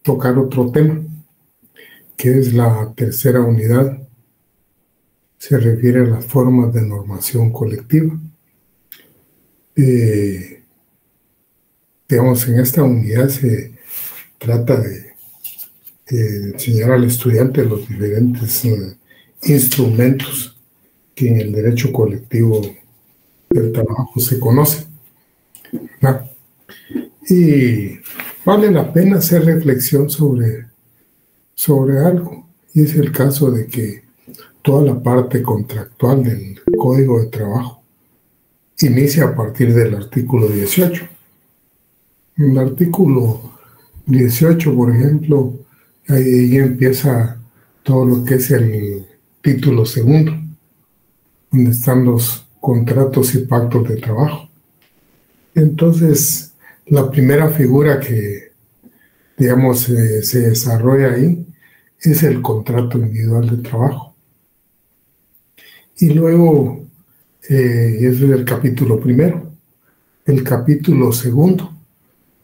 tocar otro tema, que es la tercera unidad. Se refiere a las formas de normación colectiva. Digamos, en esta unidad se trata de enseñar al estudiante los diferentes instrumentos que en el derecho colectivo del trabajo se conocen, ¿no? Y vale la pena hacer reflexión sobre algo, y es el caso de que toda la parte contractual del Código de Trabajo inicia a partir del artículo 18. En el artículo 18, por ejemplo, ahí empieza todo lo que es el título segundo, donde están los contratos y pactos de trabajo. Entonces, la primera figura que, digamos, se desarrolla ahí es el contrato individual de trabajo. Y luego, eso es el capítulo primero. El capítulo segundo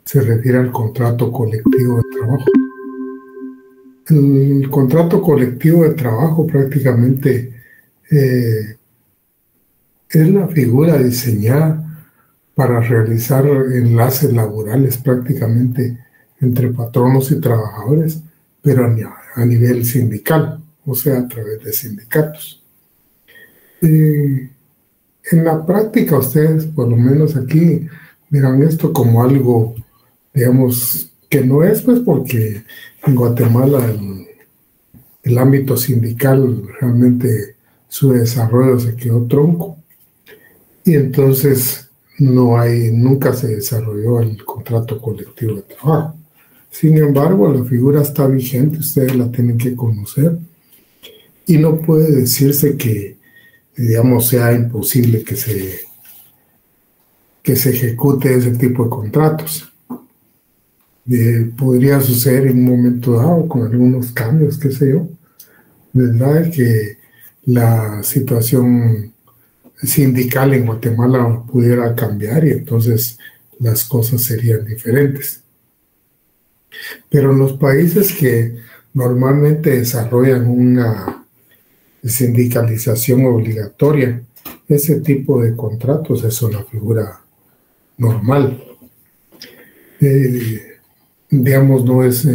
se refiere al contrato colectivo de trabajo. El contrato colectivo de trabajo prácticamente es la figura diseñada para realizar enlaces laborales prácticamente entre patronos y trabajadores, pero a nivel sindical, o sea, a través de sindicatos. En la práctica, ustedes, por lo menos aquí, miran esto como algo, digamos, que no es, pues, porque en Guatemala el ámbito sindical realmente su desarrollo se quedó tronco, y entonces nunca se desarrolló el contrato colectivo de trabajo. Sin embargo, la figura está vigente, ustedes la tienen que conocer, y no puede decirse que, digamos, sea imposible que se ejecute ese tipo de contratos. Podría suceder en un momento dado con algunos cambios, qué sé yo, ¿verdad? Que la situación sindical en Guatemala pudiera cambiar y entonces las cosas serían diferentes. Pero en los países que normalmente desarrollan una sindicalización obligatoria, ese tipo de contratos es una figura normal. Digamos, no es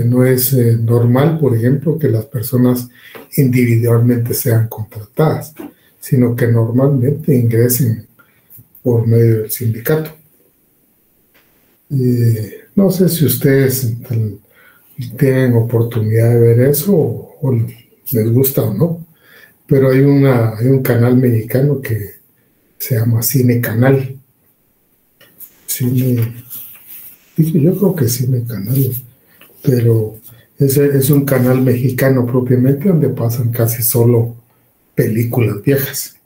normal, por ejemplo, que las personas individualmente sean contratadas, sino que normalmente ingresen por medio del sindicato. No sé si ustedes tienen oportunidad de ver eso o les gusta o no, pero hay un canal mexicano que se llama Cine Canal. Yo creo que Cine Canal, pero es un canal mexicano propiamente donde pasan casi solo películas viejas.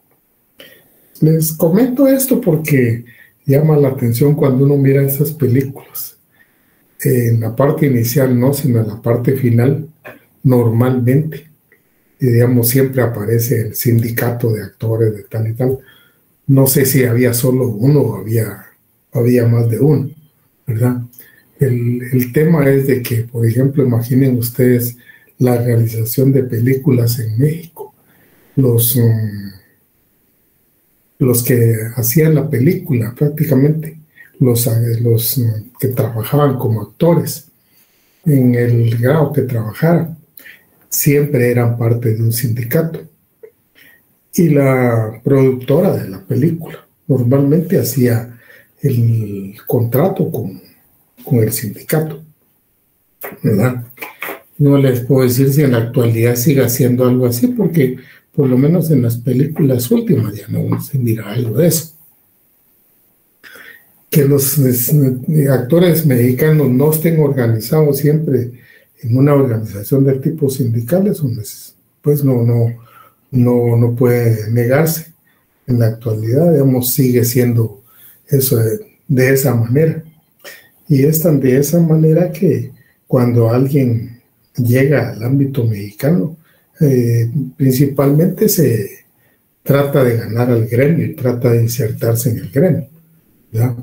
Les comento esto porque llama la atención cuando uno mira esas películas. En la parte inicial no, sino en la parte final, normalmente, digamos, siempre aparece el sindicato de actores de tal y tal. No sé si había solo uno o había más de uno, ¿verdad? El tema es de que, por ejemplo, imaginen ustedes la realización de películas en México. Los que hacían la película prácticamente, los que trabajaban como actores, en el grado que trabajaran, siempre eran parte de un sindicato. Y la productora de la película normalmente hacía el contrato con el sindicato, ¿verdad? No les puedo decir si en la actualidad sigue haciendo algo así, porque por lo menos en las películas últimas ya no se mira algo de eso. Que los actores mexicanos no estén organizados siempre en una organización de tipo sindical, pues no puede negarse. En la actualidad, digamos, sigue siendo eso de esa manera. Y es tan de esa manera que cuando alguien llega al ámbito mexicano, principalmente se trata de ganar al gremio y trata de insertarse en el gremio, ¿verdad?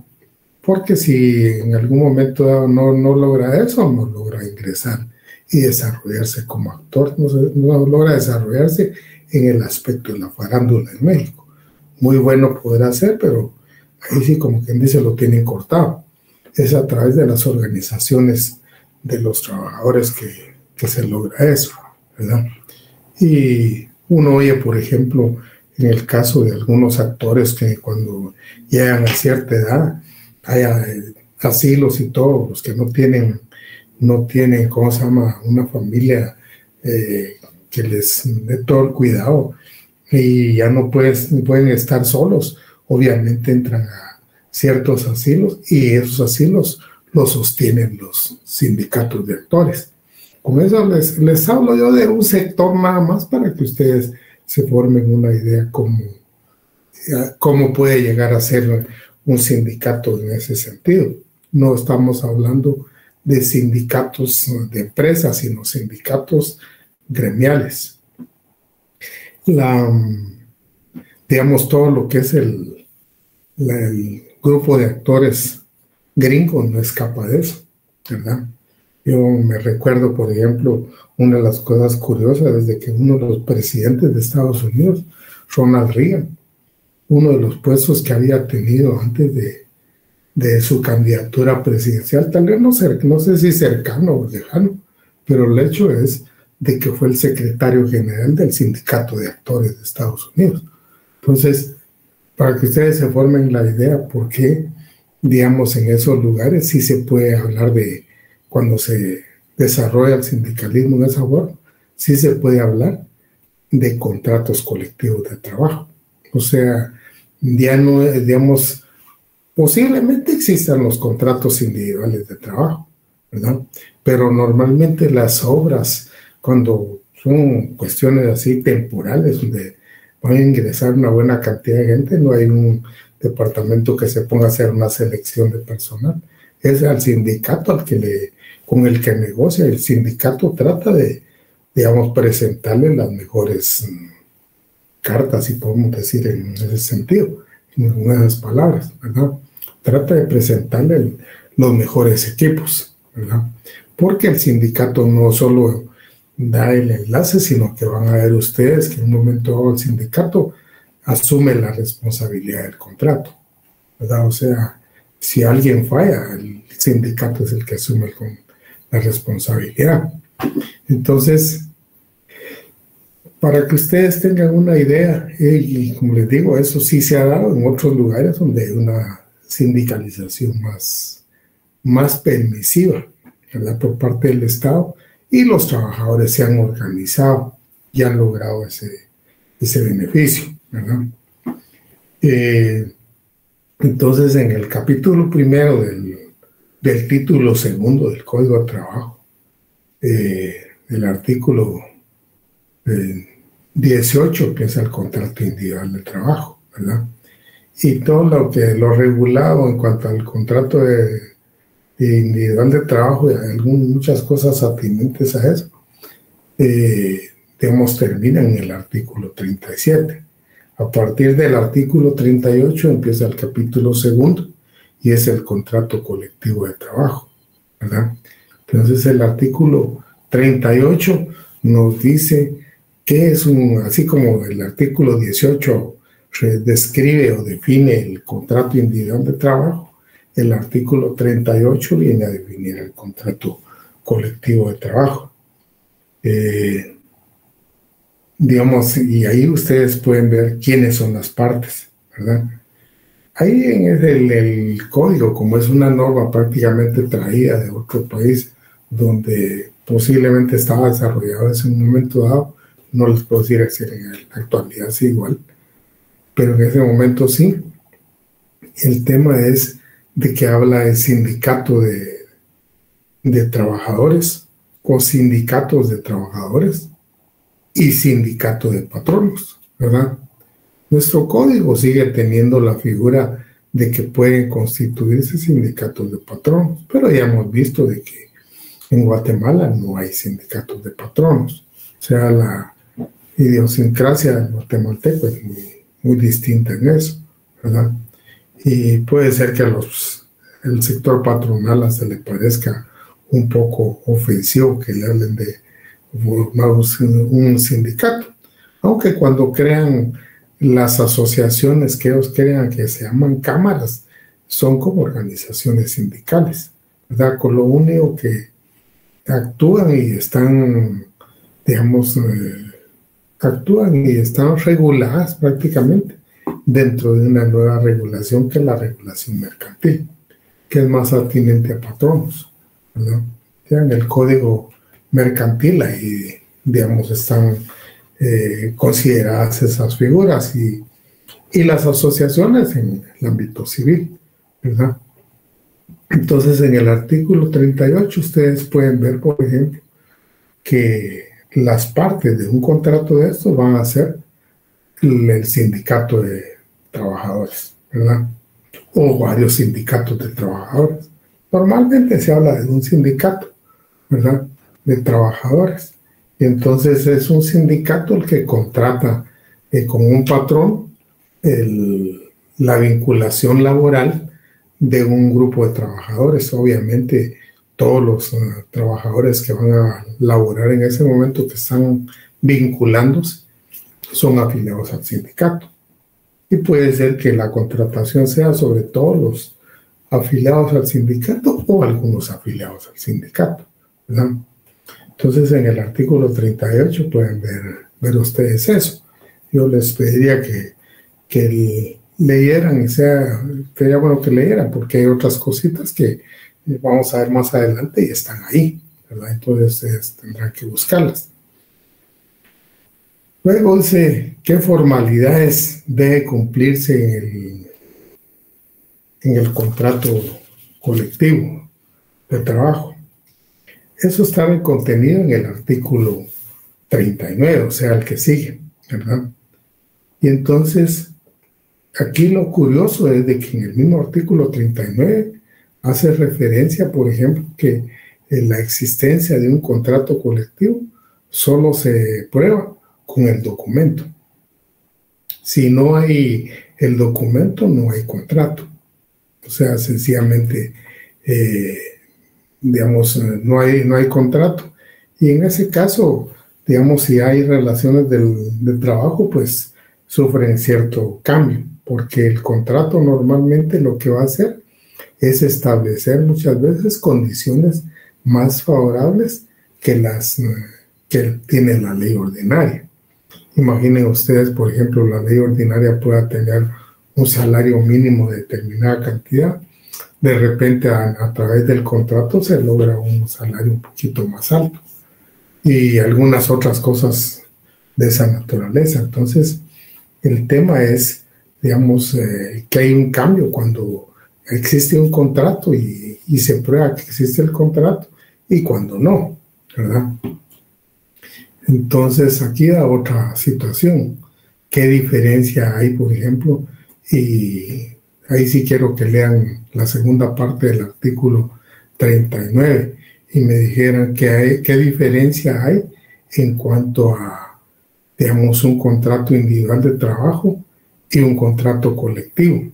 porque si en algún momento dado no logra eso, no logra ingresar y desarrollarse como actor, no logra desarrollarse en el aspecto de la farándula en México. Muy bueno podrá ser, pero ahí sí, como quien dice, lo tienen cortado. Es a través de las organizaciones de los trabajadores que se logra eso, ¿verdad? Y uno oye, por ejemplo, en el caso de algunos actores que cuando llegan a cierta edad, hay asilos y todos los que no tienen, ¿cómo se llama?, una familia que les dé todo el cuidado y ya no pueden estar solos. Obviamente entran a ciertos asilos y esos asilos los sostienen los sindicatos de actores. Con eso les hablo yo de un sector nada más para que ustedes se formen una idea cómo puede llegar a ser un sindicato en ese sentido. No estamos hablando de sindicatos de empresas, sino sindicatos gremiales. Digamos, todo lo que es el grupo de actores gringos no escapa de eso, ¿verdad? Yo me recuerdo, por ejemplo, una de las cosas curiosas desde que uno de los presidentes de Estados Unidos, Ronald Reagan, uno de los puestos que había tenido antes de su candidatura presidencial, tal vez no sé si cercano o lejano, pero el hecho es de que fue el secretario general del Sindicato de Actores de Estados Unidos. Entonces, para que ustedes se formen la idea por qué, digamos, en esos lugares sí se puede hablar de, cuando se desarrolla el sindicalismo en esa forma, sí se puede hablar de contratos colectivos de trabajo. O sea, ya no, digamos, posiblemente existan los contratos individuales de trabajo, ¿verdad? Pero normalmente las obras, cuando son cuestiones así temporales, donde van a ingresar una buena cantidad de gente, no hay un departamento que se ponga a hacer una selección de personal. Es al sindicato con el que negocia. El sindicato trata de, digamos, presentarle las mejores cartas, si podemos decir en ese sentido, en esas palabras, ¿verdad? Trata de presentarle los mejores equipos, ¿verdad? Porque el sindicato no solo da el enlace, sino que van a ver ustedes que en un momento dado el sindicato asume la responsabilidad del contrato, ¿verdad? O sea, si alguien falla, el sindicato es el que asume la responsabilidad. Entonces, para que ustedes tengan una idea, y como les digo, eso sí se ha dado en otros lugares donde hay una sindicalización más permisiva, ¿verdad?, por parte del Estado, y los trabajadores se han organizado y han logrado ese beneficio, ¿verdad? Entonces, en el capítulo primero del título segundo del Código de Trabajo, el artículo 18 empieza el contrato individual de trabajo, ¿verdad? Y todo lo regulado en cuanto al contrato individual de trabajo y muchas cosas atinentes a eso, digamos, termina en el artículo 37. A partir del artículo 38 empieza el capítulo segundo y es el contrato colectivo de trabajo, ¿verdad? Entonces el artículo 38 nos dice que es así como el artículo 18 describe o define el contrato individual de trabajo, el artículo 38 viene a definir el contrato colectivo de trabajo. Digamos, y ahí ustedes pueden ver quiénes son las partes, ¿verdad? Ahí en el código, como es una norma prácticamente traída de otro país, donde posiblemente estaba desarrollado en un momento dado, no les puedo decir si en la actualidad sí igual, pero en ese momento sí. El tema es de que habla de sindicato de trabajadores o sindicatos de trabajadores y sindicato de patronos, ¿verdad? Nuestro código sigue teniendo la figura de que pueden constituirse sindicatos de patronos, pero ya hemos visto de que en Guatemala no hay sindicatos de patronos. O sea, la idiosincrasia del guatemalteco es muy distinta en eso, ¿verdad? Y puede ser que a los el sector patronal se le parezca un poco ofensivo que le hablen de formar un sindicato. Aunque cuando crean las asociaciones que ellos crean, que se llaman cámaras, son como organizaciones sindicales, ¿verdad? Con lo único que actúan y están, digamos, actúan y están reguladas prácticamente dentro de una nueva regulación que es la regulación mercantil, que es más atinente a patronos, ¿verdad? Ya en el código mercantil ahí, digamos, están consideradas esas figuras y las asociaciones en el ámbito civil, ¿verdad? Entonces, en el artículo 38 ustedes pueden ver, por ejemplo, que las partes de un contrato de estos van a ser el sindicato de trabajadores, ¿verdad? O varios sindicatos de trabajadores. Normalmente se habla de un sindicato, ¿verdad? De trabajadores. Y entonces es un sindicato el que contrata con un patrón la vinculación laboral de un grupo de trabajadores. Obviamente todos los trabajadores que van a laborar en ese momento, que están vinculándose, son afiliados al sindicato. Y puede ser que la contratación sea sobre todos los afiliados al sindicato o algunos afiliados al sindicato, ¿verdad? Entonces, en el artículo 38 pueden ver ustedes eso. Yo les pediría que leyeran, y sería bueno que leyeran, porque hay otras cositas que vamos a ver más adelante y están ahí, ¿verdad? Entonces, ustedes tendrán que buscarlas. Luego dice, ¿qué formalidades debe cumplirse en el contrato colectivo de trabajo? Eso está contenido en el artículo 39, o sea, el que sigue, ¿verdad? Y entonces, aquí lo curioso es de que en el mismo artículo 39 hace referencia, por ejemplo, que la existencia de un contrato colectivo solo se prueba con el documento. Si no hay el documento, no hay contrato. O sea, sencillamente, digamos, no hay contrato. Y en ese caso, digamos, si hay relaciones de trabajo, pues sufren cierto cambio, porque el contrato normalmente lo que va a hacer es establecer muchas veces condiciones más favorables que las que tiene la ley ordinaria. Imaginen ustedes, por ejemplo, la ley ordinaria pueda tener un salario mínimo de determinada cantidad. De repente, a través del contrato se logra un salario un poquito más alto y algunas otras cosas de esa naturaleza. Entonces, el tema es, digamos, que hay un cambio cuando existe un contrato y se prueba que existe el contrato y cuando no, ¿verdad? Entonces, aquí da otra situación. ¿Qué diferencia hay, por ejemplo? Y ahí sí quiero que lean la segunda parte del artículo 39 y me dijeran qué diferencia hay en cuanto a, digamos, un contrato individual de trabajo y un contrato colectivo,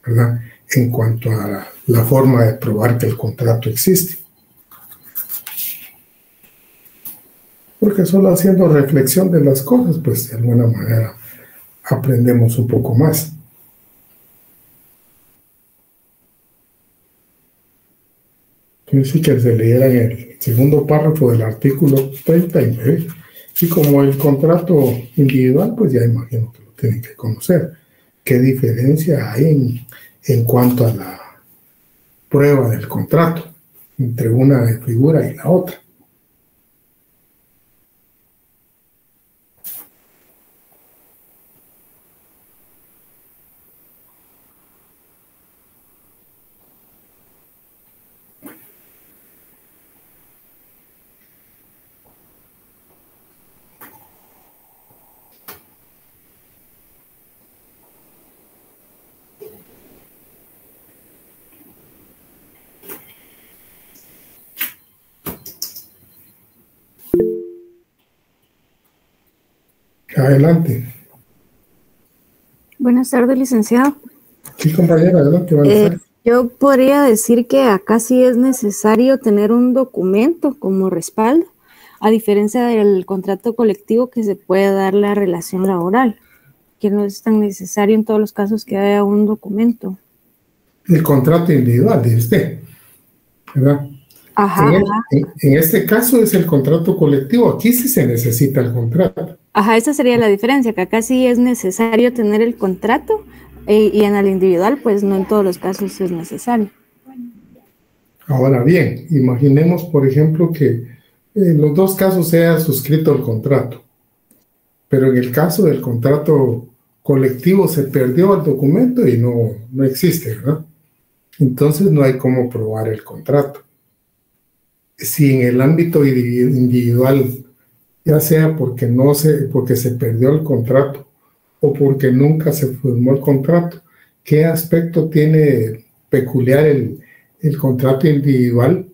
¿verdad? En cuanto a la forma de probar que el contrato existe. Porque solo haciendo reflexión de las cosas, pues de alguna manera aprendemos un poco más. Yo sí que se leyera en el segundo párrafo del artículo 39. Y como el contrato individual, pues ya imagino que lo tienen que conocer. ¿Qué diferencia hay en cuanto a la prueba del contrato entre una figura y la otra? Adelante. Buenas tardes, licenciado. Sí, compañera, adelante. Yo podría decir que acá sí es necesario tener un documento como respaldo, a diferencia del contrato colectivo que se puede dar la relación laboral, que no es tan necesario en todos los casos que haya un documento. El contrato individual, dice usted, ¿verdad? Ajá, En este caso es el contrato colectivo, aquí sí se necesita el contrato. ajá, esa sería la diferencia, que acá sí es necesario tener el contrato y en el individual, pues no en todos los casos es necesario. Ahora bien, imaginemos, por ejemplo, que en los dos casos se ha suscrito el contrato, pero en el caso del contrato colectivo se perdió el documento y no existe, ¿verdad? Entonces no hay cómo probar el contrato. Si en el ámbito individual, ya sea porque se perdió el contrato o porque nunca se firmó el contrato, ¿qué aspecto tiene peculiar el contrato individual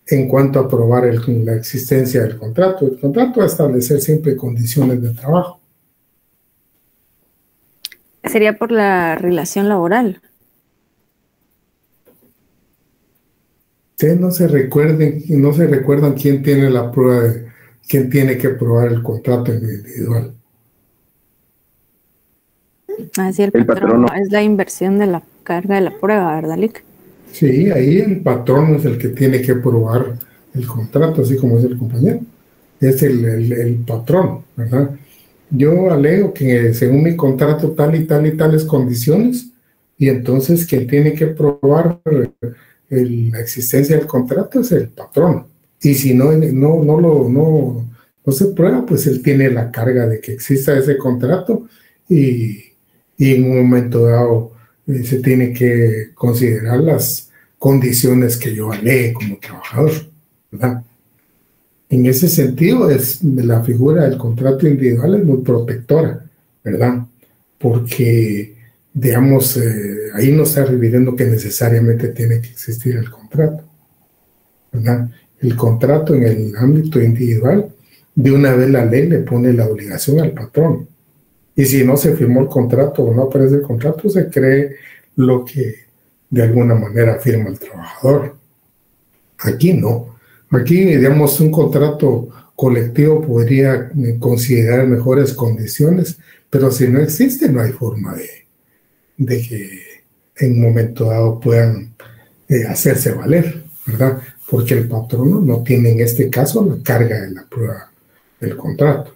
en cuanto a probar la existencia del contrato? El contrato va a establecer siempre condiciones de trabajo. Sería por la relación laboral. Ustedes no se recuerdan quién tiene la prueba quién tiene que probar el contrato individual. Así el patrón es la inversión de la carga de la prueba, ¿verdad, Lick? Sí, ahí el patrón es el que tiene que probar el contrato, así como es el compañero. Es el patrón, ¿verdad? Yo alego que según mi contrato tal y tal y tales condiciones, y entonces quien tiene que probar la existencia del contrato es el patrón. Y si no se prueba, pues él tiene la carga de que exista ese contrato y, y en un momento dado se tiene que considerar las condiciones que yo alegue como trabajador, ¿verdad? En ese sentido, la figura del contrato individual es muy protectora, ¿verdad? Porque, digamos, ahí no está refiriendo que necesariamente tiene que existir el contrato, ¿verdad? El contrato en el ámbito individual, de una vez la ley le pone la obligación al patrón. Y si no se firmó el contrato o no aparece el contrato, se cree lo que de alguna manera firma el trabajador. Aquí no. Aquí, digamos, un contrato colectivo podría considerar mejores condiciones, pero si no existe, no hay forma de que en un momento dado puedan hacerse valer, ¿verdad? Porque el patrono no tiene en este caso la carga de la prueba del contrato.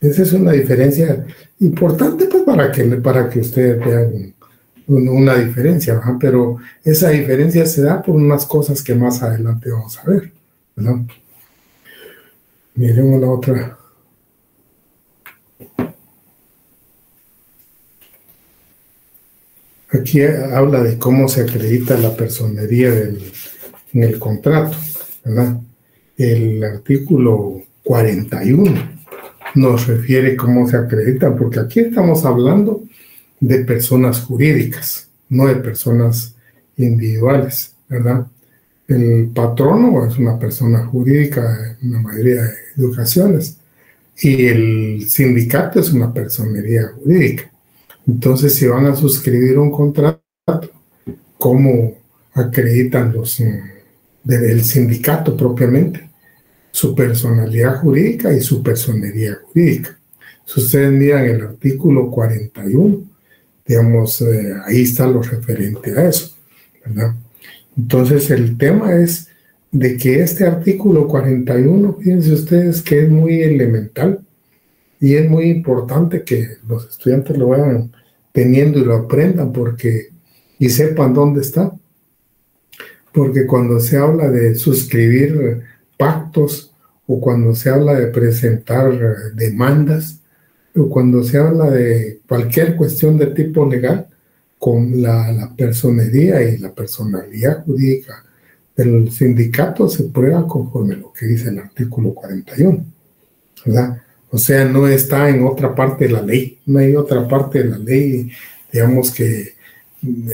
Esa es una diferencia importante pues, para que ustedes vean una diferencia, ¿verdad? Pero esa diferencia se da por unas cosas que más adelante vamos a ver, ¿verdad? Miremos la otra. Aquí habla de cómo se acredita la personería en el contrato, ¿verdad? El artículo 41 nos refiere cómo se acredita, porque aquí estamos hablando de personas jurídicas, no de personas individuales, ¿verdad? El patrono es una persona jurídica en la mayoría de ocasiones y el sindicato es una personería jurídica. Entonces, si van a suscribir un contrato, ¿cómo acreditan del sindicato propiamente su personalidad jurídica y su personería jurídica? Si ustedes miran el artículo 41, digamos, ahí está lo referente a eso, ¿verdad? Entonces, el tema es de que este artículo 41, fíjense ustedes que es muy elemental y es muy importante que los estudiantes lo vayan teniendo y lo aprendan y sepan dónde está. Porque cuando se habla de suscribir pactos o cuando se habla de presentar demandas o cuando se habla de cualquier cuestión de tipo legal, con la personería y la personalidad jurídica del sindicato se prueba conforme lo que dice el artículo 41, ¿verdad? O sea, no está en otra parte de la ley, no hay otra parte de la ley, digamos, que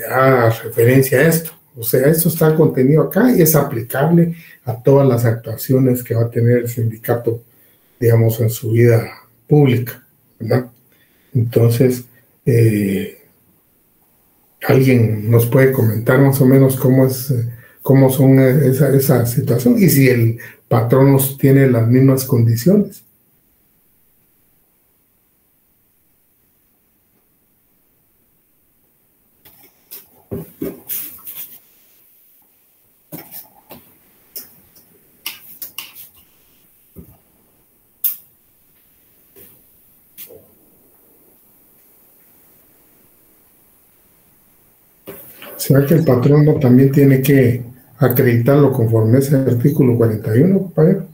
haga referencia a esto. O sea, esto está contenido acá y es aplicable a todas las actuaciones que va a tener el sindicato, digamos, en su vida pública, ¿verdad? Entonces, ¿Alguien nos puede comentar más o menos cómo son esa situación y si el patrón nos tiene las mismas condiciones? ¿Será que el patrono también tiene que acreditarlo conforme a ese artículo 41, compañero?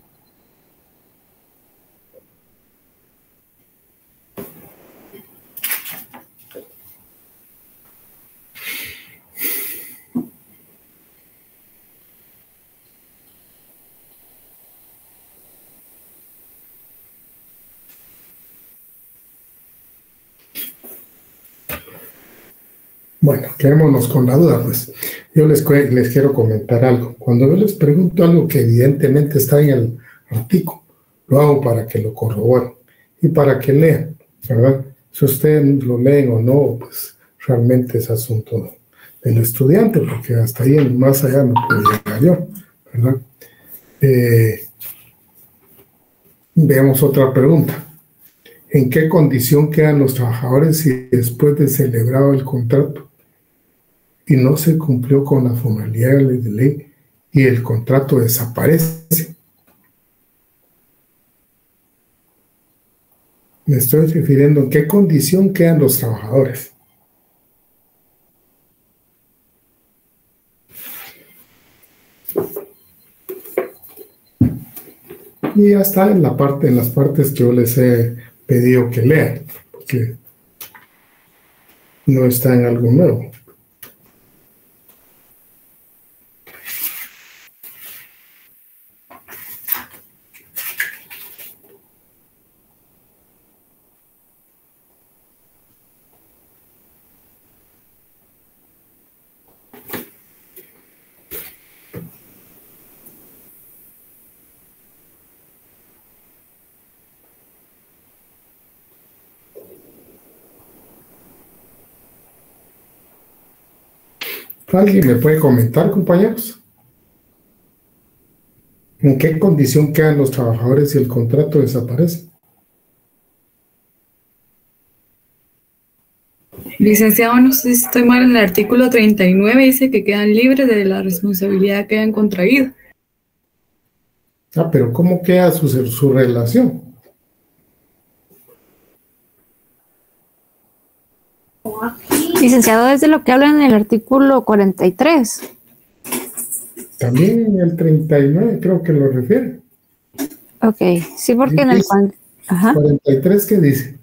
Bueno, quedémonos con la duda, pues. Yo les quiero comentar algo. Cuando yo les pregunto algo que evidentemente está en el artículo, lo hago para que lo corroboren y para que lean, ¿verdad? Si ustedes lo leen o no, pues realmente es asunto del estudiante, porque hasta ahí más allá no puedo llegar yo, ¿verdad? Veamos otra pregunta. ¿En qué condición quedan los trabajadores si después de celebrado el contrato y no se cumplió con las formalidades de ley y el contrato desaparece? Me estoy refiriendo en qué condición quedan los trabajadores. Y ya está en las partes que yo les he pedido que lean, porque no está en algo nuevo. ¿Alguien me puede comentar, compañeros? ¿En qué condición quedan los trabajadores si el contrato desaparece? Licenciado, no sé si estoy mal, en el artículo 39 dice que quedan libres de la responsabilidad que hayan contraído. Ah, pero ¿cómo queda su relación? Licenciado, es de lo que habla en el artículo 43. También en el 39 creo que lo refiere. Ok, sí, porque en el... Ajá. 43, ¿qué dice?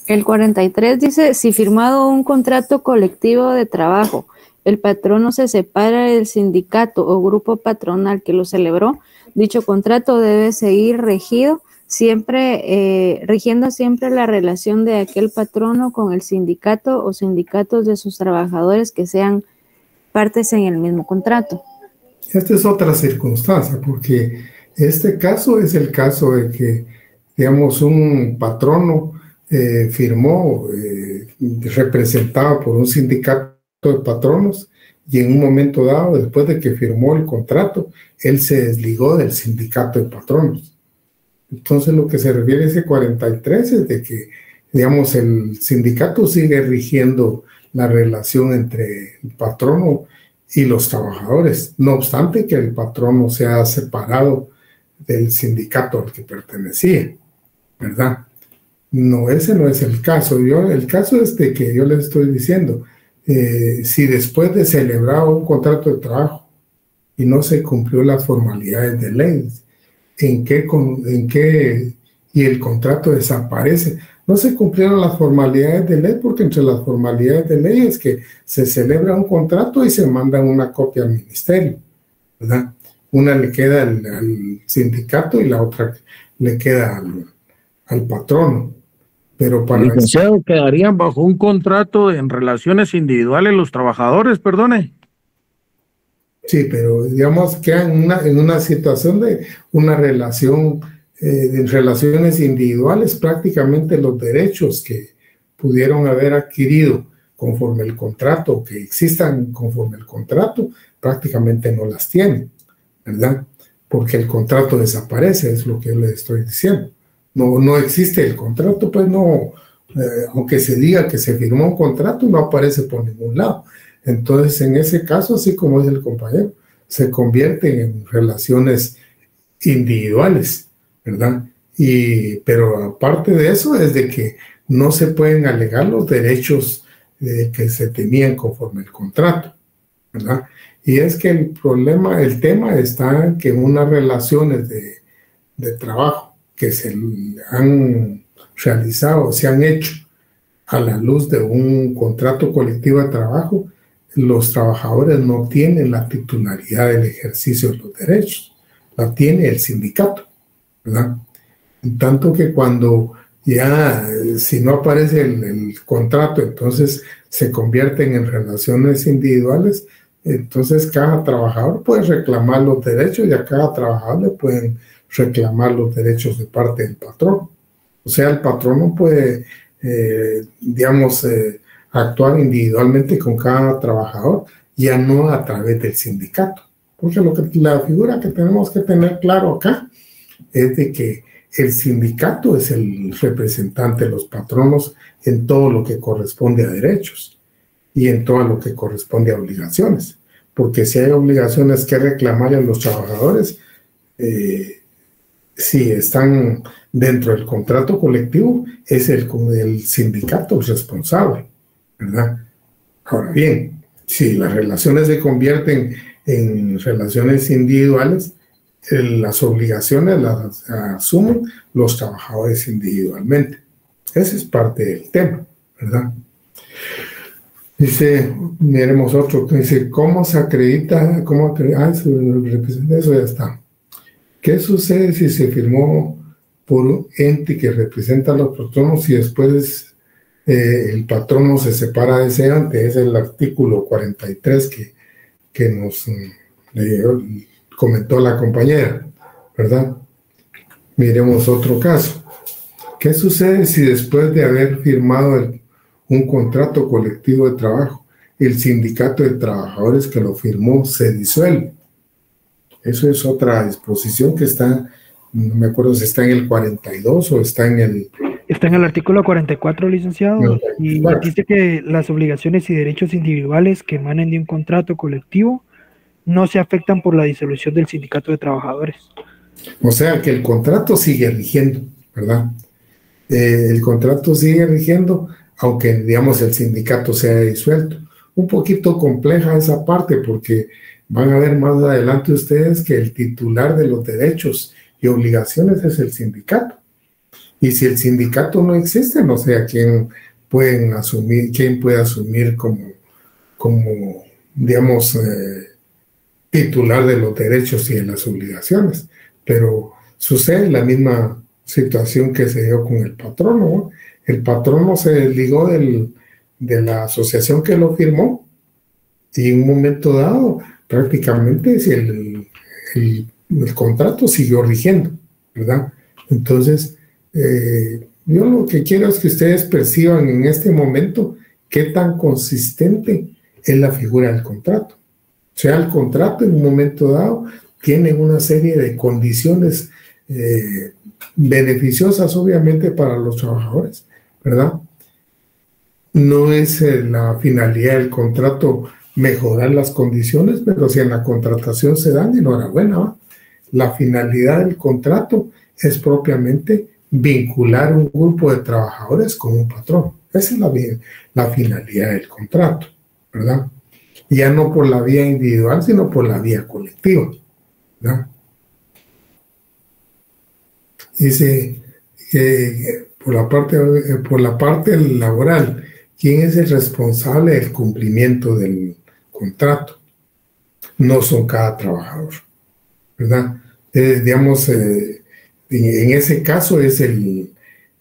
El 43 dice, si firmado un contrato colectivo de trabajo, el patrono se separa del sindicato o grupo patronal que lo celebró, dicho contrato debe seguir rigiendo siempre la relación de aquel patrono con el sindicato o sindicatos de sus trabajadores que sean partes en el mismo contrato. Esta es otra circunstancia, porque este caso es el caso de que, digamos, un patrono firmó, representado por un sindicato de patronos, y en un momento dado, después de que firmó el contrato, él se desligó del sindicato de patronos. Entonces, lo que se refiere a ese 43 es de que, digamos, el sindicato sigue rigiendo la relación entre el patrono y los trabajadores, no obstante que el patrono se ha separado del sindicato al que pertenecía, ¿verdad? No, ese no es el caso. El caso es de que yo les estoy diciendo, si después de celebrar un contrato de trabajo y no se cumplió las formalidades de ley, ¿en qué y el contrato desaparece? No se cumplieron las formalidades de ley, porque entre las formalidades de ley es que se celebra un contrato y se manda una copia al ministerio, ¿verdad? Una le queda al sindicato y la otra le queda al patrono. Pero para licenciado, quedarían bajo un contrato en relaciones individuales los trabajadores, perdone. Sí, pero digamos quedan en una situación de una relación, de relaciones individuales, prácticamente los derechos que pudieron haber adquirido conforme el contrato, que existan conforme el contrato, prácticamente no las tienen, ¿verdad? Porque el contrato desaparece, es lo que yo les estoy diciendo. No existe el contrato, pues no, aunque se diga que se firmó un contrato, no aparece por ningún lado. Entonces, en ese caso, así como dice el compañero, se convierten en relaciones individuales, ¿verdad? Pero aparte de eso, es de que no se pueden alegar los derechos que se tenían conforme el contrato, ¿verdad? Y es que el tema está en que unas relaciones de trabajo que se han realizado, se han hecho a la luz de un contrato colectivo de trabajo, los trabajadores no tienen la titularidad del ejercicio de los derechos, la tiene el sindicato, ¿verdad? En tanto que cuando ya, si no aparece el contrato, entonces se convierten en relaciones individuales, entonces cada trabajador puede reclamar los derechos y a cada trabajador le pueden reclamar los derechos de parte del patrón. O sea, el patrón no puede, actuar individualmente con cada trabajador, ya no a través del sindicato. Porque la figura que tenemos que tener claro acá es de que el sindicato es el representante de los patronos en todo lo que corresponde a derechos y en todo lo que corresponde a obligaciones. Porque si hay obligaciones que reclamarle a los trabajadores, si están dentro del contrato colectivo, es el sindicato responsable, ¿verdad? Ahora bien, si las relaciones se convierten en relaciones individuales, las obligaciones las asumen los trabajadores individualmente. Ese es parte del tema, ¿verdad? Dice, miremos otro que dice, ¿cómo se acredita? Eso ya está. ¿Qué sucede si se firmó por un ente que representa a los patronos y después el patrono se separa de ese ente? Es el artículo 43 que nos comentó la compañera, ¿verdad? Miremos otro caso. ¿Qué sucede si después de haber firmado un contrato colectivo de trabajo, el sindicato de trabajadores que lo firmó se disuelve? Eso es otra disposición que está, no me acuerdo si está en el 42 o está en el... Está en el artículo 44, licenciado, y dice que las obligaciones y derechos individuales que emanen de un contrato colectivo no se afectan por la disolución del sindicato de trabajadores. O sea que el contrato sigue rigiendo, ¿verdad? El contrato sigue rigiendo, aunque, digamos, el sindicato sea disuelto. Un poquito compleja esa parte porque van a ver más adelante ustedes que el titular de los derechos y obligaciones es el sindicato. Y si el sindicato no existe, no sé a quién puede asumir como digamos, titular de los derechos y de las obligaciones. Pero sucede la misma situación que se dio con el patrono, ¿no? El patrono se desligó de la asociación que lo firmó y en un momento dado prácticamente el contrato siguió rigiendo, ¿verdad? Entonces, yo lo que quiero es que ustedes perciban en este momento qué tan consistente es la figura del contrato. O sea, el contrato en un momento dado tiene una serie de condiciones beneficiosas, obviamente, para los trabajadores, ¿verdad? No es la finalidad del contrato mejorar las condiciones, pero si en la contratación se dan, enhorabuena, ¿va? La finalidad del contrato es propiamente vincular un grupo de trabajadores con un patrón. Esa es la finalidad del contrato, ¿verdad? Ya no por la vía individual, sino por la vía colectiva, ¿verdad? Dice que por la parte laboral, ¿quién es el responsable del cumplimiento del contrato? No son cada trabajador, ¿verdad? Digamos, en ese caso es el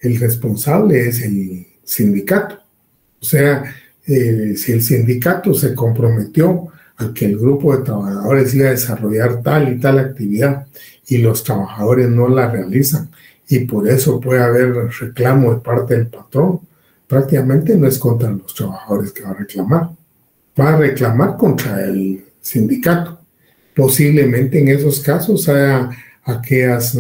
responsable es el sindicato. O sea, si el sindicato se comprometió a que el grupo de trabajadores iba a desarrollar tal y tal actividad y los trabajadores no la realizan y por eso puede haber reclamo de parte del patrón, prácticamente no es contra los trabajadores que va a reclamar contra el sindicato. Posiblemente en esos casos haya aquellas,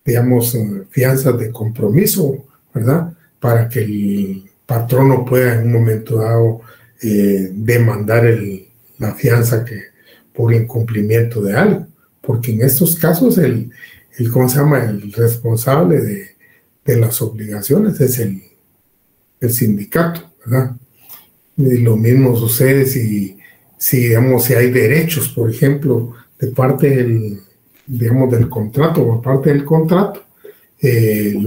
digamos, fianzas de compromiso, ¿verdad? Para que el patrono pueda en un momento dado demandar la fianza por incumplimiento de algo, porque en estos casos ¿cómo se llama? El responsable de las obligaciones es el sindicato, ¿verdad? Y lo mismo sucede si hay derechos, por ejemplo, de parte del contrato, por parte del contrato, el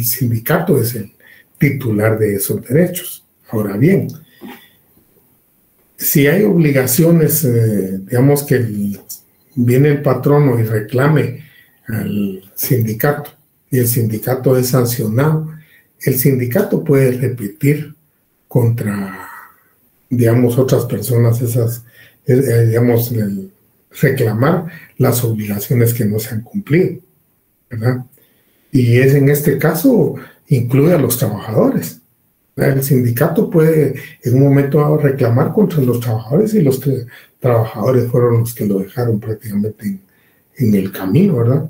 sindicato es el titular de esos derechos. Ahora bien, si hay obligaciones, digamos que viene el patrono y reclame al sindicato y el sindicato es sancionado, el sindicato puede repetir contra, digamos, otras personas reclamar las obligaciones que no se han cumplido, ¿verdad? Y en este caso incluye a los trabajadores. El sindicato puede en un momento dado reclamar contra los trabajadores y los trabajadores fueron los que lo dejaron prácticamente en el camino, ¿verdad?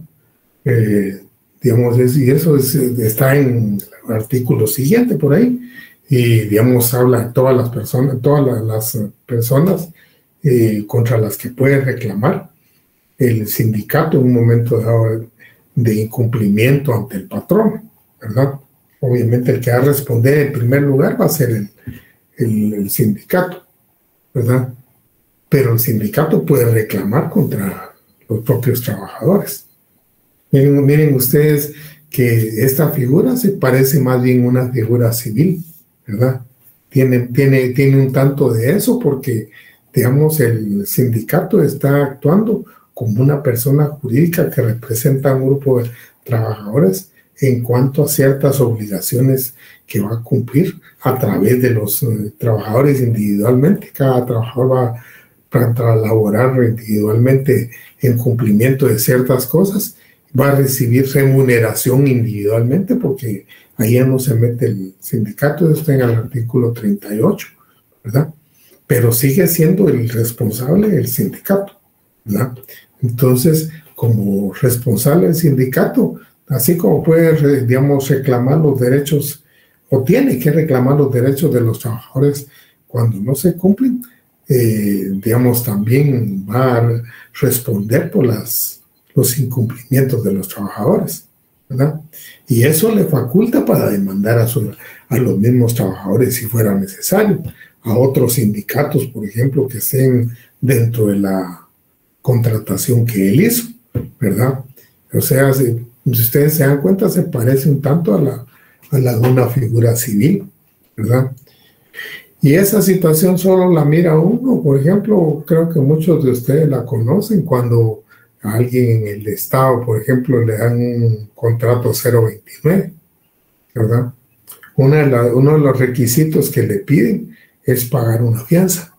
Y eso está en el artículo siguiente por ahí, y digamos habla de todas las personas contra las que puede reclamar el sindicato en un momento dado de incumplimiento ante el patrón, ¿verdad? Obviamente el que va a responder en primer lugar va a ser el sindicato, ¿verdad? Pero el sindicato puede reclamar contra los propios trabajadores. Miren ustedes que esta figura se parece más bien a una figura civil, ¿verdad? Tiene un tanto de eso porque, digamos, el sindicato está actuando como una persona jurídica que representa a un grupo de trabajadores en cuanto a ciertas obligaciones que va a cumplir a través de los trabajadores individualmente. Cada trabajador va para laborar individualmente en cumplimiento de ciertas cosas, va a recibir remuneración individualmente porque ahí ya no se mete el sindicato, está en el artículo 38, ¿verdad? Pero sigue siendo el responsable del sindicato, ¿verdad? Entonces, como responsable del sindicato, así como puede, digamos, reclamar los derechos, o tiene que reclamar los derechos de los trabajadores cuando no se cumplen, digamos, también va a responder por los incumplimientos de los trabajadores, ¿verdad? Y eso le faculta para demandar a los mismos trabajadores si fuera necesario, a otros sindicatos, por ejemplo, que estén dentro de la contratación que él hizo, ¿verdad? O sea, si ustedes se dan cuenta, se parece un tanto a una figura civil, ¿verdad? Y esa situación solo la mira uno, por ejemplo, creo que muchos de ustedes la conocen cuando a alguien en el Estado, por ejemplo, le dan un contrato 029, ¿verdad? Uno de los requisitos que le piden es pagar una fianza.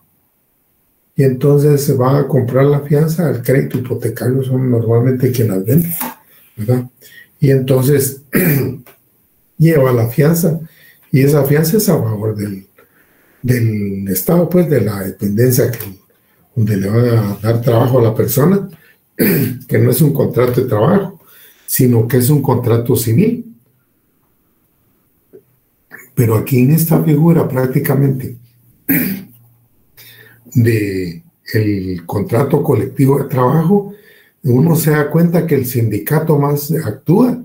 Y entonces se van a comprar la fianza, el crédito hipotecario son normalmente quienes las venden, ¿verdad? Y entonces lleva la fianza, y esa fianza es a favor del Estado, pues de la dependencia donde le van a dar trabajo a la persona, que no es un contrato de trabajo, sino que es un contrato civil. Pero aquí en esta figura prácticamente de el contrato colectivo de trabajo, uno se da cuenta que el sindicato más actúa,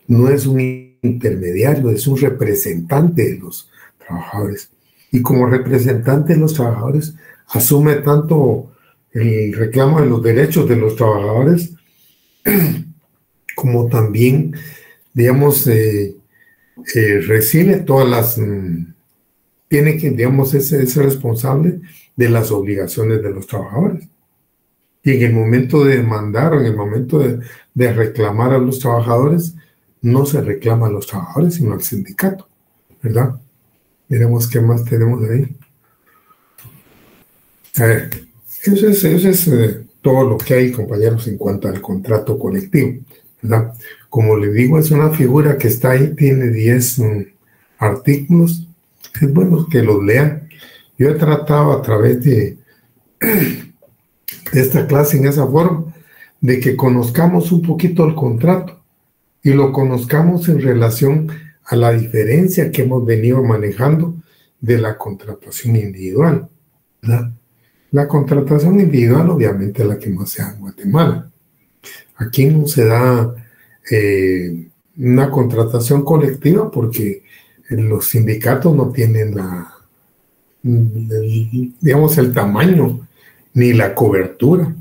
no es un intermediario, es un representante de los trabajadores. Y como representante de los trabajadores, asume tanto el reclamo de los derechos de los trabajadores, como también, digamos, recibe todas las... tiene que, digamos, es responsable de las obligaciones de los trabajadores. Y en el momento de demandar, en el momento de reclamar a los trabajadores, no se reclama a los trabajadores, sino al sindicato, ¿verdad? Miremos qué más tenemos ahí. Eso es todo lo que hay, compañeros, en cuanto al contrato colectivo, ¿verdad? Como le digo, es una figura que está ahí, tiene 10 artículos. Es bueno que los lean. Yo he tratado a través de esta clase en esa forma de que conozcamos un poquito el contrato y lo conozcamos en relación a la diferencia que hemos venido manejando de la contratación individual, ¿verdad? La contratación individual obviamente es la que más se da en Guatemala. Aquí no se da una contratación colectiva porque los sindicatos no tienen digamos, el tamaño ni la cobertura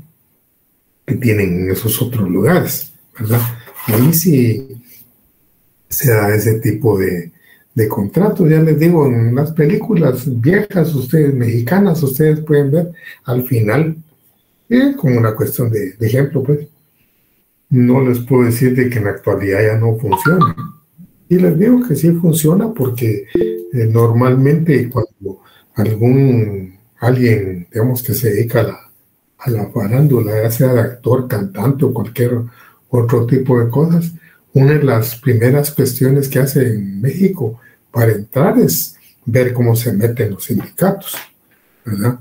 que tienen en esos otros lugares, ¿verdad? Ahí sí se da ese tipo de contratos. Ya les digo, en las películas viejas, ustedes, mexicanas, ustedes pueden ver al final, como una cuestión de ejemplo, pues, no les puedo decir de que en la actualidad ya no funciona. Y les digo que sí funciona porque normalmente cuando alguien, digamos, que se dedica a la farándula, ya sea de actor, cantante o cualquier otro tipo de cosas, una de las primeras cuestiones que hace en México para entrar es ver cómo se meten los sindicatos, ¿verdad?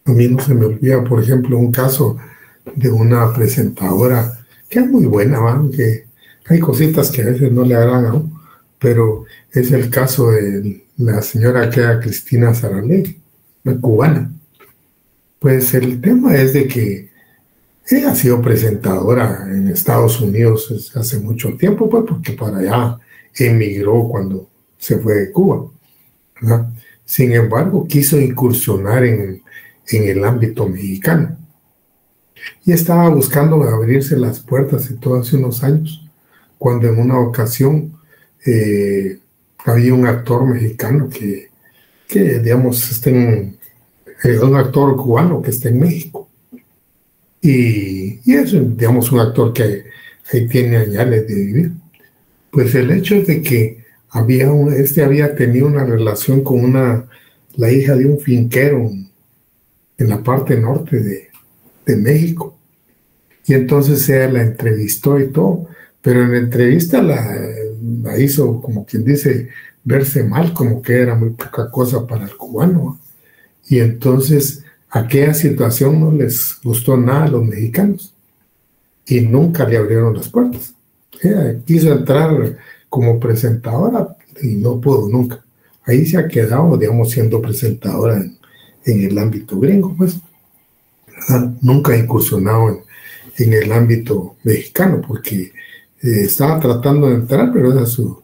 A mí no se me olvida, por ejemplo, un caso de una presentadora que es muy buena, aunque hay cositas que a veces no le agradan, pero es el caso de la señora que era Cristina Saralegui, una cubana. Pues el tema es de que ella ha sido presentadora en Estados Unidos hace mucho tiempo, pues porque para allá emigró cuando se fue de Cuba, ¿verdad? Sin embargo, quiso incursionar en el ámbito mexicano y estaba buscando abrirse las puertas y todo hace unos años, cuando en una ocasión había un actor mexicano que digamos, un actor cubano que está en México. Y es, digamos, un actor que ahí tiene añales de vivir. Pues el hecho de que había tenido una relación con la hija de un finquero en la parte norte de México. Y entonces ella la entrevistó y todo, pero en la entrevista la hizo, como quien dice, verse mal, como que era muy poca cosa para el cubano. Y entonces aquella situación no les gustó nada a los mexicanos y nunca le abrieron las puertas. Ella quiso entrar como presentadora y no pudo nunca. Ahí se ha quedado, digamos, siendo presentadora en el ámbito gringo, pues. Nunca ha incursionado en el ámbito mexicano porque estaba tratando de entrar, pero ese su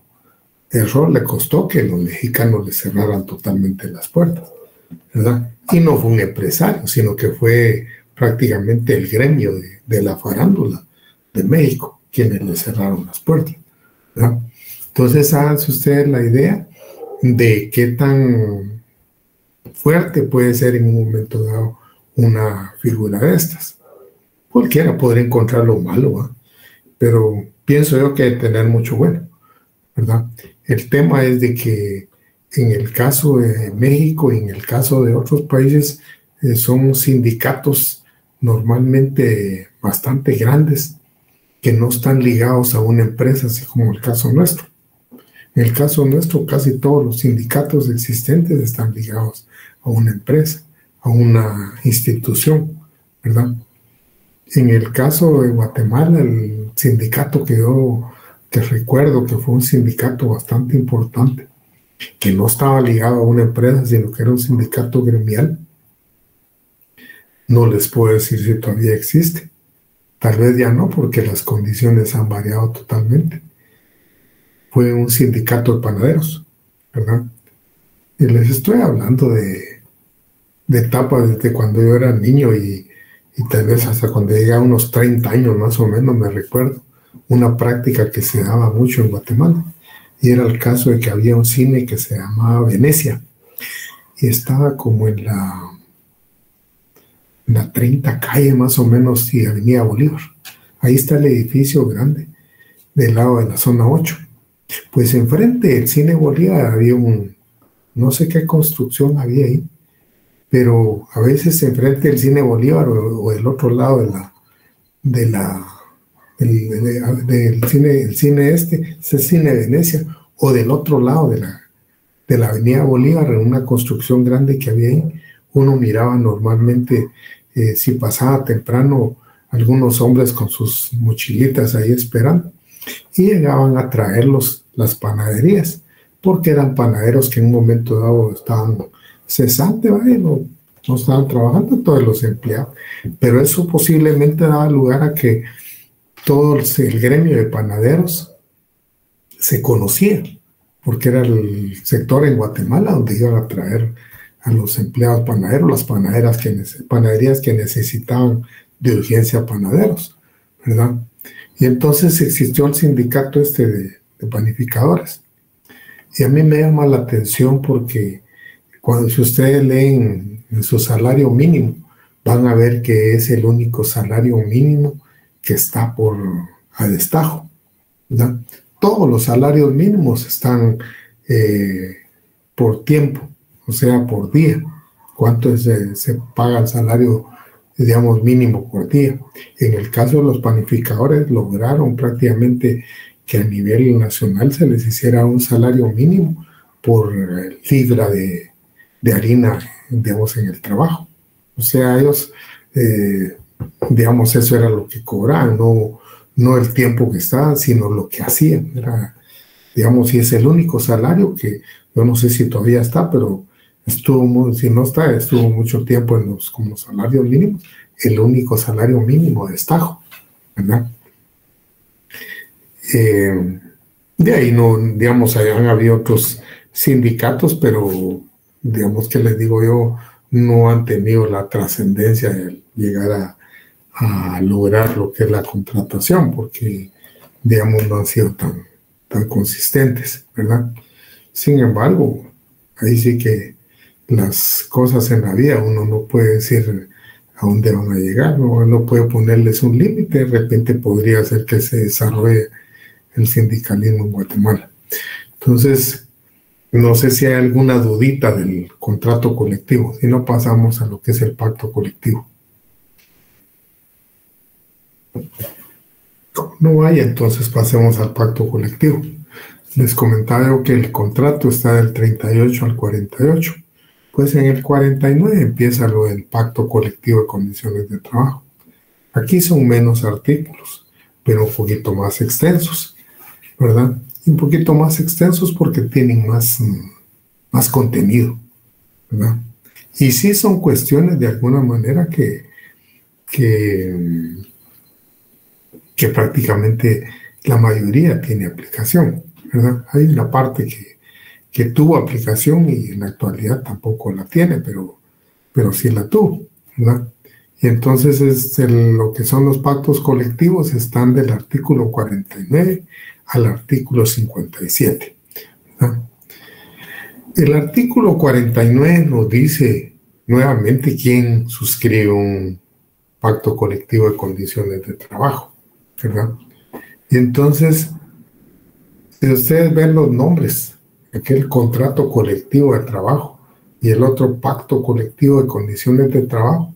error le costó que los mexicanos le cerraran totalmente las puertas, ¿verdad? Y no fue un empresario, sino que fue prácticamente el gremio de la farándula de México quienes le cerraron las puertas, ¿verdad? Entonces, háganse ustedes la idea de qué tan fuerte puede ser en un momento dado una figura de estas. Cualquiera podría encontrar lo malo, ¿verdad? Pero pienso yo que hay que tener mucho bueno, ¿verdad? El tema es de que en el caso de México y en el caso de otros países son sindicatos normalmente bastante grandes que no están ligados a una empresa, así como el caso nuestro. En el caso nuestro, casi todos los sindicatos existentes están ligados a una empresa, a una institución, ¿verdad? En el caso de Guatemala, el sindicato que recuerdo que fue un sindicato bastante importante, que no estaba ligado a una empresa, sino que era un sindicato gremial. No les puedo decir si todavía existe. Tal vez ya no, porque las condiciones han variado totalmente. Fue un sindicato de panaderos, ¿verdad? Y les estoy hablando de etapas desde cuando yo era niño y tal vez hasta cuando llegué a unos 30 años más o menos, me recuerdo, una práctica que se daba mucho en Guatemala. Y era el caso de que había un cine que se llamaba Venecia y estaba como en la 30 calle más o menos y Avenida Bolívar. Ahí está el edificio grande del lado de la zona 8. Pues enfrente del cine Bolívar había no sé qué construcción había ahí, pero a veces enfrente del cine Bolívar o del otro lado del del cine, el cine es el cine Venecia, o del otro lado de la Avenida Bolívar, en una construcción grande que había ahí. Uno miraba normalmente, si pasaba temprano, algunos hombres con sus mochilitas ahí esperando, y llegaban a traerlos las panaderías, porque eran panaderos que en un momento dado estaban cesantes, ¿vale? No estaban trabajando todos los empleados, pero eso posiblemente daba lugar a que todo el gremio de panaderos se conocía, porque era el sector en Guatemala donde iban a traer a los empleados panaderos, las panaderías que necesitaban de urgencia panaderos, ¿verdad? Y entonces existió el sindicato de panificadores. Y a mí me llama la atención porque si ustedes leen en su salario mínimo, van a ver que es el único salario mínimo que está a destajo, ¿verdad? Todos los salarios mínimos están por tiempo, o sea, por día. ¿Cuánto se paga el salario, digamos, mínimo por día? En el caso de los panificadores, lograron prácticamente que a nivel nacional se les hiciera un salario mínimo por libra de harina, digamos, en el trabajo. O sea, ellos, digamos, eso era lo que cobraban, no el tiempo que estaban, sino lo que hacían. Era, digamos, y es el único salario que, yo no sé si todavía está, pero estuvo mucho tiempo como salarios mínimos, el único salario mínimo de destajo, ¿verdad? De ahí no, digamos, han habido otros sindicatos, pero digamos que les digo yo, no han tenido la trascendencia de llegar a lograr lo que es la contratación, porque, digamos, no han sido tan consistentes, ¿verdad? Sin embargo, ahí sí que las cosas en la vida uno no puede decir a dónde van a llegar, no puede ponerles un límite. De repente podría ser que se desarrolle el sindicalismo en Guatemala. Entonces, no sé si hay alguna dudita del contrato colectivo, si no pasamos a lo que es el pacto colectivo. No hay, entonces pasemos al pacto colectivo. Les comentaba yo que el contrato está del 38 al 48. Pues en el 49 empieza lo del pacto colectivo de condiciones de trabajo. Aquí son menos artículos, pero un poquito más extensos, ¿verdad? Un poquito más extensos porque tienen más contenido, ¿verdad? Y sí son cuestiones de alguna manera que prácticamente la mayoría tiene aplicación, ¿verdad? Hay una parte que tuvo aplicación y en la actualidad tampoco la tiene, pero sí la tuvo, ¿verdad? Y entonces lo que son los pactos colectivos están del artículo 49 al artículo 57, ¿verdad? El artículo 49 nos dice nuevamente quién suscribe un pacto colectivo de condiciones de trabajo, ¿verdad? Y entonces, si ustedes ven los nombres, aquel contrato colectivo de trabajo y el otro pacto colectivo de condiciones de trabajo,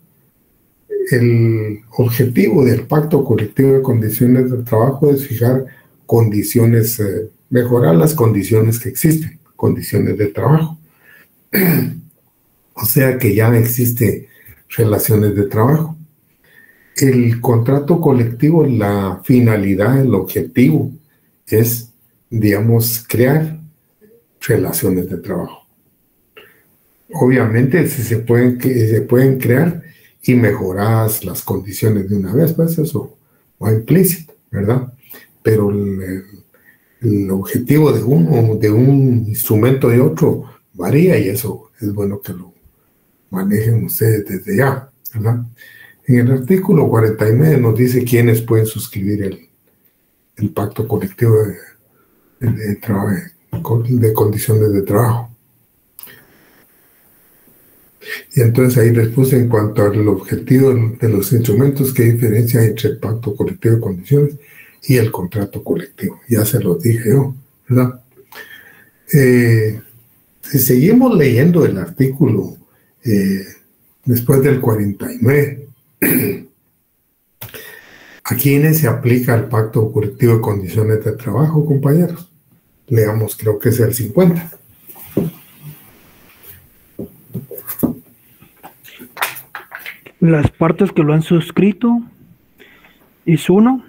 el objetivo del pacto colectivo de condiciones de trabajo es fijar condiciones, mejorar las condiciones que existen, condiciones de trabajo. O sea que ya existen relaciones de trabajo. El contrato colectivo, la finalidad, el objetivo es, digamos, crear relaciones de trabajo. Obviamente se pueden crear y mejorar las condiciones de una vez, pues eso va implícito, ¿verdad? Pero el objetivo de un instrumento y otro varía, y eso es bueno que lo manejen ustedes desde ya, ¿verdad? En el artículo 49 nos dice quiénes pueden suscribir el pacto colectivo de condiciones de trabajo. Y entonces ahí les puse en cuanto al objetivo de los instrumentos, qué diferencia hay entre el pacto colectivo de condiciones y el contrato colectivo. Ya se los dije yo, ¿verdad? Si seguimos leyendo el artículo después del 49, ¿A quiénes se aplica el pacto colectivo de condiciones de trabajo, compañeros? Leamos, creo que es el 50. Las partes que lo han suscrito es 1.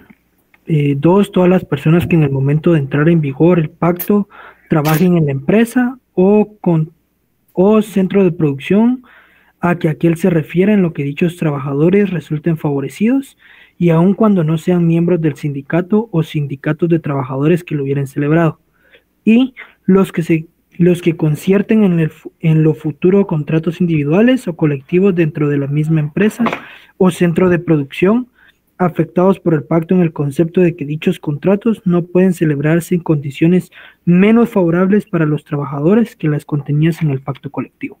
2. Todas las personas que en el momento de entrar en vigor el pacto trabajen en la empresa o centro de producción a que aquel se refiere en lo que dichos trabajadores resulten favorecidos y aun cuando no sean miembros del sindicato o sindicatos de trabajadores que lo hubieran celebrado. Y los que concierten en lo futuro contratos individuales o colectivos dentro de la misma empresa o centro de producción afectados por el pacto en el concepto de que dichos contratos no pueden celebrarse en condiciones menos favorables para los trabajadores que las contenidas en el pacto colectivo.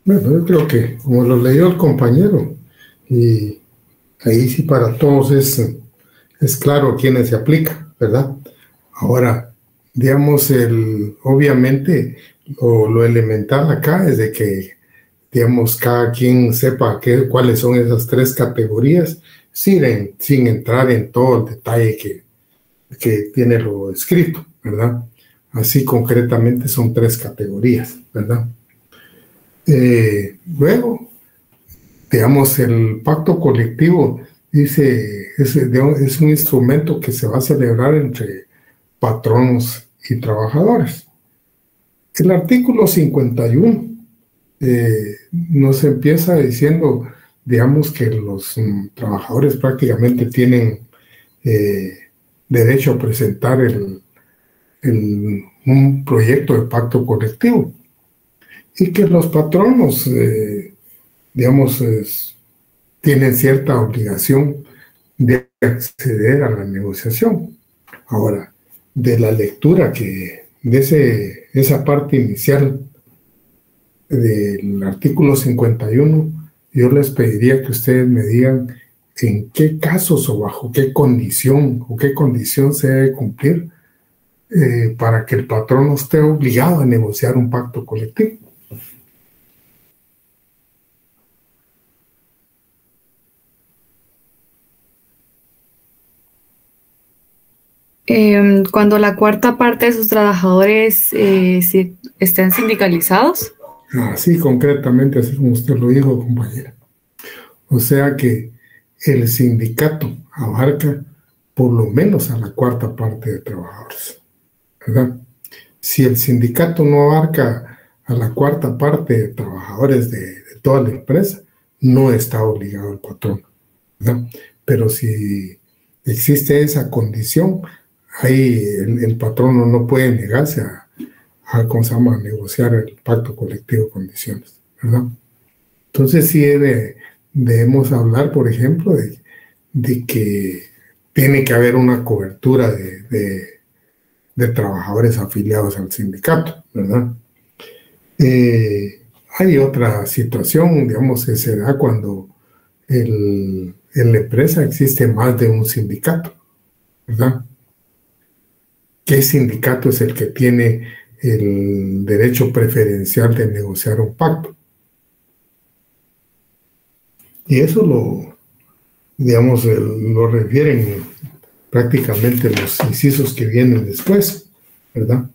Bueno, yo creo que como lo leyó el compañero, y ahí sí para todos es claro a quiénes se aplica, ¿verdad? Ahora, digamos, obviamente lo elemental acá es de que, digamos, cada quien sepa cuáles son esas 3 categorías sin entrar en todo el detalle que tiene lo escrito, ¿verdad? Así concretamente son 3 categorías, ¿verdad? Luego, digamos, el pacto colectivo dice, es un instrumento que se va a celebrar entre patronos y trabajadores. El artículo 51 nos empieza diciendo, digamos, que los trabajadores prácticamente tienen derecho a presentar un proyecto de pacto colectivo y que los patronos, digamos, tienen cierta obligación de acceder a la negociación. Ahora, de la lectura de esa parte inicial del artículo 51, yo les pediría que ustedes me digan en qué casos o bajo qué condición se debe cumplir para que el patrón no esté obligado a negociar un pacto colectivo. Cuando la cuarta parte de sus trabajadores estén sindicalizados. Sí, concretamente, así como usted lo dijo, compañera. O sea que el sindicato abarca por lo menos a la cuarta parte de trabajadores, ¿verdad? Si el sindicato no abarca a la cuarta parte de trabajadores de toda la empresa, no está obligado el patrón, ¿verdad? Pero si existe esa condición, ahí el patrono no puede negarse a ¿cómo se llama?, negociar el pacto colectivo de condiciones, ¿verdad? Entonces sí debemos hablar, por ejemplo, de que tiene que haber una cobertura de trabajadores afiliados al sindicato, ¿verdad? Hay otra situación, digamos, que se da cuando en la empresa existe más de un sindicato, ¿verdad? ¿Qué sindicato es el que tiene el derecho preferencial de negociar un pacto? Y eso lo refieren prácticamente los incisos que vienen después, ¿verdad?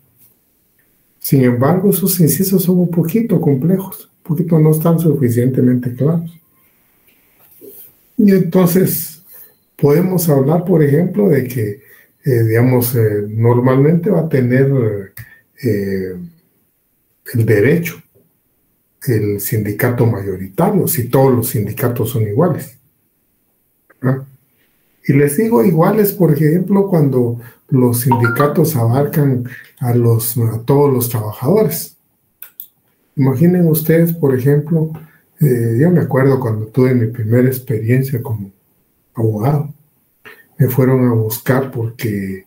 Sin embargo, esos incisos son un poquito complejos, un poquito no están suficientemente claros. Y entonces podemos hablar, por ejemplo, de que, normalmente va a tener el derecho el sindicato mayoritario, si todos los sindicatos son iguales, ¿verdad? Y les digo iguales, por ejemplo, cuando los sindicatos abarcan a todos los trabajadores. Imaginen ustedes, por ejemplo, yo me acuerdo cuando tuve mi primera experiencia como abogado, me fueron a buscar porque,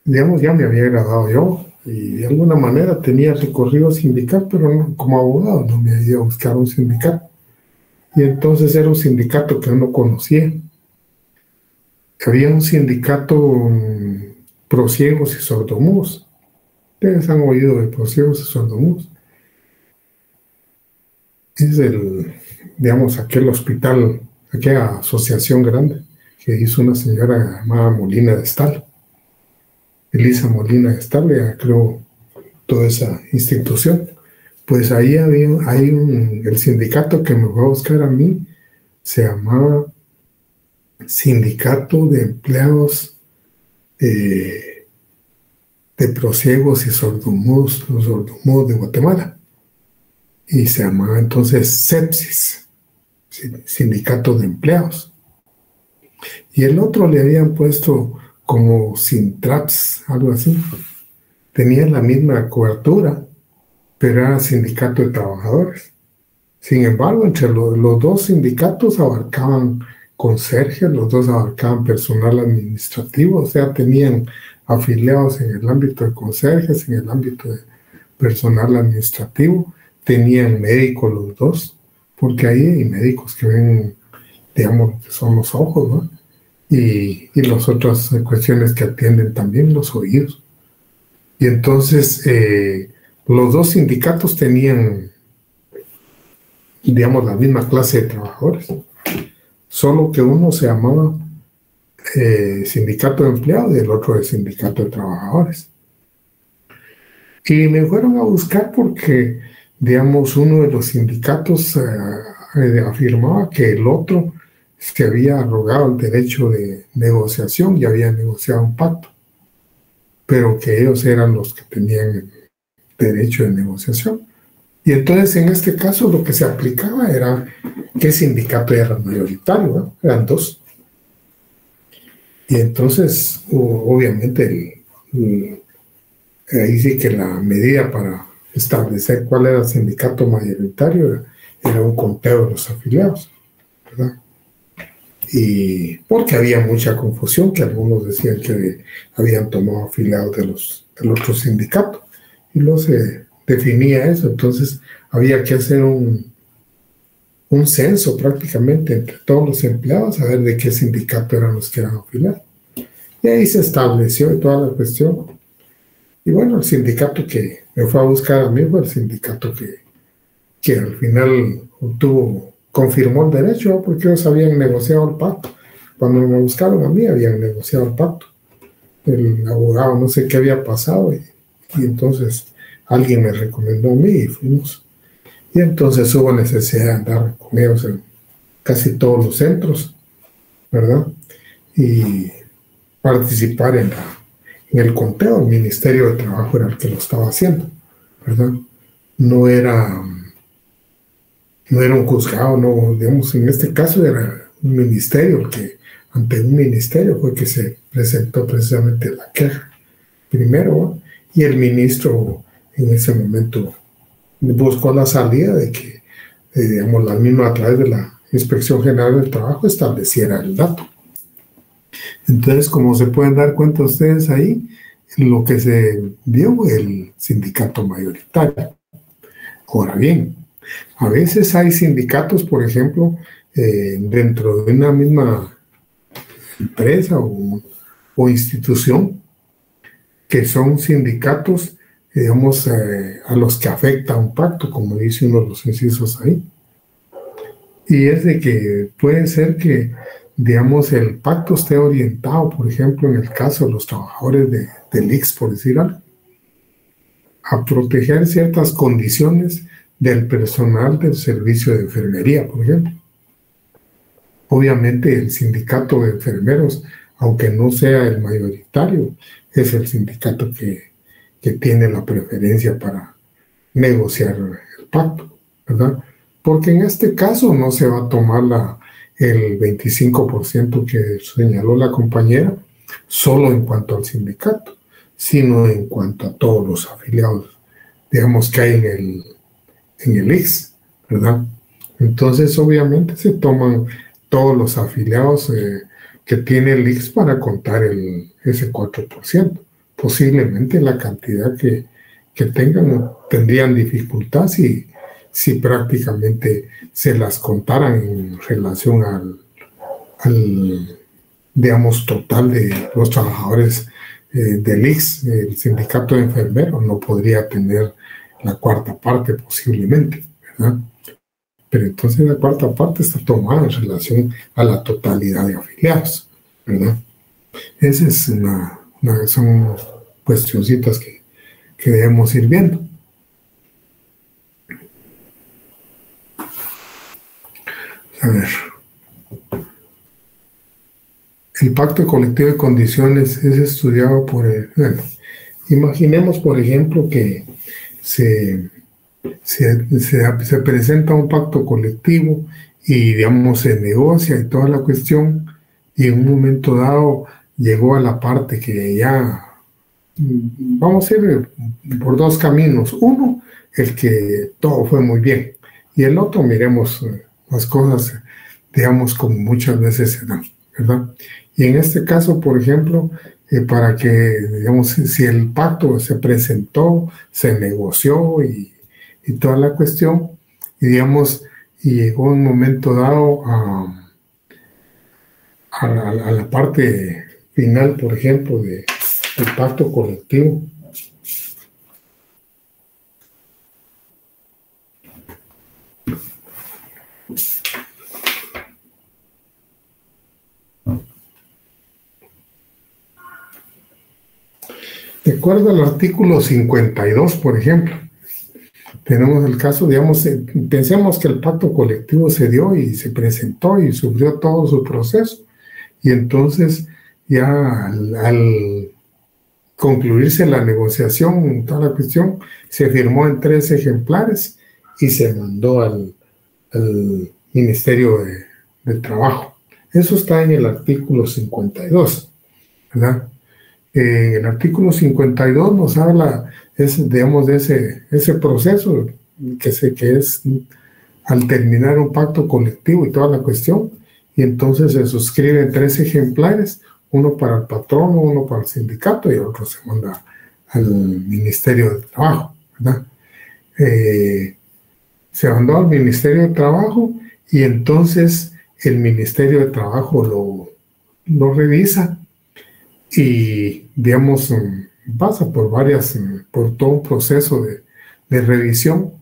digamos, ya me había graduado yo y de alguna manera tenía recorrido sindical, pero no, como abogado no me había ido a buscar un sindicato. Y entonces era un sindicato que no conocía. Había un sindicato prosiegos y sordomudos. Ustedes han oído de prosiegos y sordomudos. Es aquel hospital aquella asociación grande que hizo una señora llamada Molina de Estal. Elisa Molina de Estal, ella creó toda esa institución. Pues ahí hay el sindicato que me fue a buscar a mí, se llamaba Sindicato de Empleados de Prosiegos y Sordomudos, los sordomudos de Guatemala. Y se llamaba entonces SEPSIS, Sindicato de Empleados. Y el otro le habían puesto como Sintraps, algo así. Tenía la misma cobertura, pero era Sindicato de Trabajadores. Sin embargo, entre los dos sindicatos abarcaban conserjes, los dos abarcaban personal administrativo, o sea, tenían afiliados en el ámbito de conserjes, en el ámbito de personal administrativo, tenían médicos los dos, porque ahí hay médicos que ven, digamos, que son los ojos, ¿no? Y las otras cuestiones que atienden también los oídos. Y entonces los dos sindicatos tenían, digamos, la misma clase de trabajadores, solo que uno se llamaba Sindicato de Empleados y el otro de Sindicato de Trabajadores. Y me fueron a buscar porque, digamos, uno de los sindicatos afirmaba que el otro se había arrogado el derecho de negociación y había negociado un pacto, pero que ellos eran los que tenían el derecho de negociación. Y entonces en este caso lo que se aplicaba era qué sindicato era el mayoritario, ¿no? Eran dos. Y entonces obviamente ahí sí que la medida para establecer cuál era el sindicato mayoritario era un conteo de los afiliados, ¿verdad? Y porque había mucha confusión, que algunos decían que habían tomado afiliados del otro sindicato, y luego se definía eso. Entonces había que hacer un censo prácticamente entre todos los empleados, a ver de qué sindicato eran los que eran afiliados. Y ahí se estableció toda la cuestión. Y bueno, el sindicato que me fue a buscar a mí fue el sindicato que al final confirmó el derecho, ¿no? Porque ellos habían negociado el pacto. Cuando me buscaron a mí, habían negociado el pacto. El abogado no sé qué había pasado y entonces alguien me recomendó a mí y fuimos. Y entonces hubo necesidad de andar con ellos en casi todos los centros, ¿verdad? Y participar en el conteo. El Ministerio de Trabajo era el que lo estaba haciendo, ¿verdad? No era un juzgado, no, digamos, en este caso era un ministerio, el que ante un ministerio fue que se presentó precisamente la queja primero, ¿no? Y el ministro en ese momento buscó la salida de que, digamos, la misma a través de la Inspección General del Trabajo estableciera el dato. Entonces, como se pueden dar cuenta ustedes ahí, lo que se vio fue el sindicato mayoritario. Ahora bien, a veces hay sindicatos, por ejemplo, dentro de una misma empresa o institución, que son sindicatos, digamos, a los que afecta un pacto, como dice uno de los incisos ahí. Y es de que puede ser que, digamos, el pacto esté orientado, por ejemplo, en el caso de los trabajadores del ICS, por decir algo, a proteger ciertas condiciones del personal del servicio de enfermería, por ejemplo. Obviamente el sindicato de enfermeros, aunque no sea el mayoritario, es el sindicato que tiene la preferencia para negociar el pacto, ¿verdad? Porque en este caso no se va a tomar el 25% que señaló la compañera solo en cuanto al sindicato, sino en cuanto a todos los afiliados, digamos, que hay en el ICS, ¿verdad? Entonces, obviamente, se toman todos los afiliados que tiene el ICS para contar ese 4%. Posiblemente la cantidad que tengan tendrían dificultad si prácticamente se las contaran en relación al digamos, total de los trabajadores del ICS. El sindicato de enfermeros no podría tener la cuarta parte posiblemente, ¿verdad? pero entonces la cuarta parte está tomada en relación a la totalidad de afiliados, ¿verdad? Esa es son cuestioncitas que debemos ir viendo. A ver. El pacto colectivo de condiciones es estudiado por bueno, imaginemos, por ejemplo, que se presenta un pacto colectivo y, digamos, se negocia y toda la cuestión, y en un momento dado llegó a la parte que ya vamos a ir por dos caminos. Uno, el que todo fue muy bien, y el otro, miremos las cosas, digamos, como muchas veces se dan, ¿verdad? Y en este caso, por ejemplo, para que, digamos, si el pacto se presentó, se negoció y toda la cuestión, y, digamos, y llegó un momento dado a la parte final, por ejemplo, del pacto colectivo. De acuerdo al artículo 52, por ejemplo, tenemos el caso, digamos, pensemos que el pacto colectivo se dio y se presentó y sufrió todo su proceso. Y entonces, ya al concluirse la negociación, toda la cuestión, se firmó en 3 ejemplares y se mandó al Ministerio de Trabajo. Eso está en el artículo 52, ¿verdad? El artículo 52 nos habla, digamos, de ese proceso que es al terminar un pacto colectivo y toda la cuestión, y entonces se suscriben 3 ejemplares, uno para el patrono, uno para el sindicato y el otro se manda al Ministerio de Trabajo, ¿verdad? Se mandó al Ministerio de Trabajo y entonces el Ministerio de Trabajo lo revisa y, digamos, pasa por todo un proceso de revisión,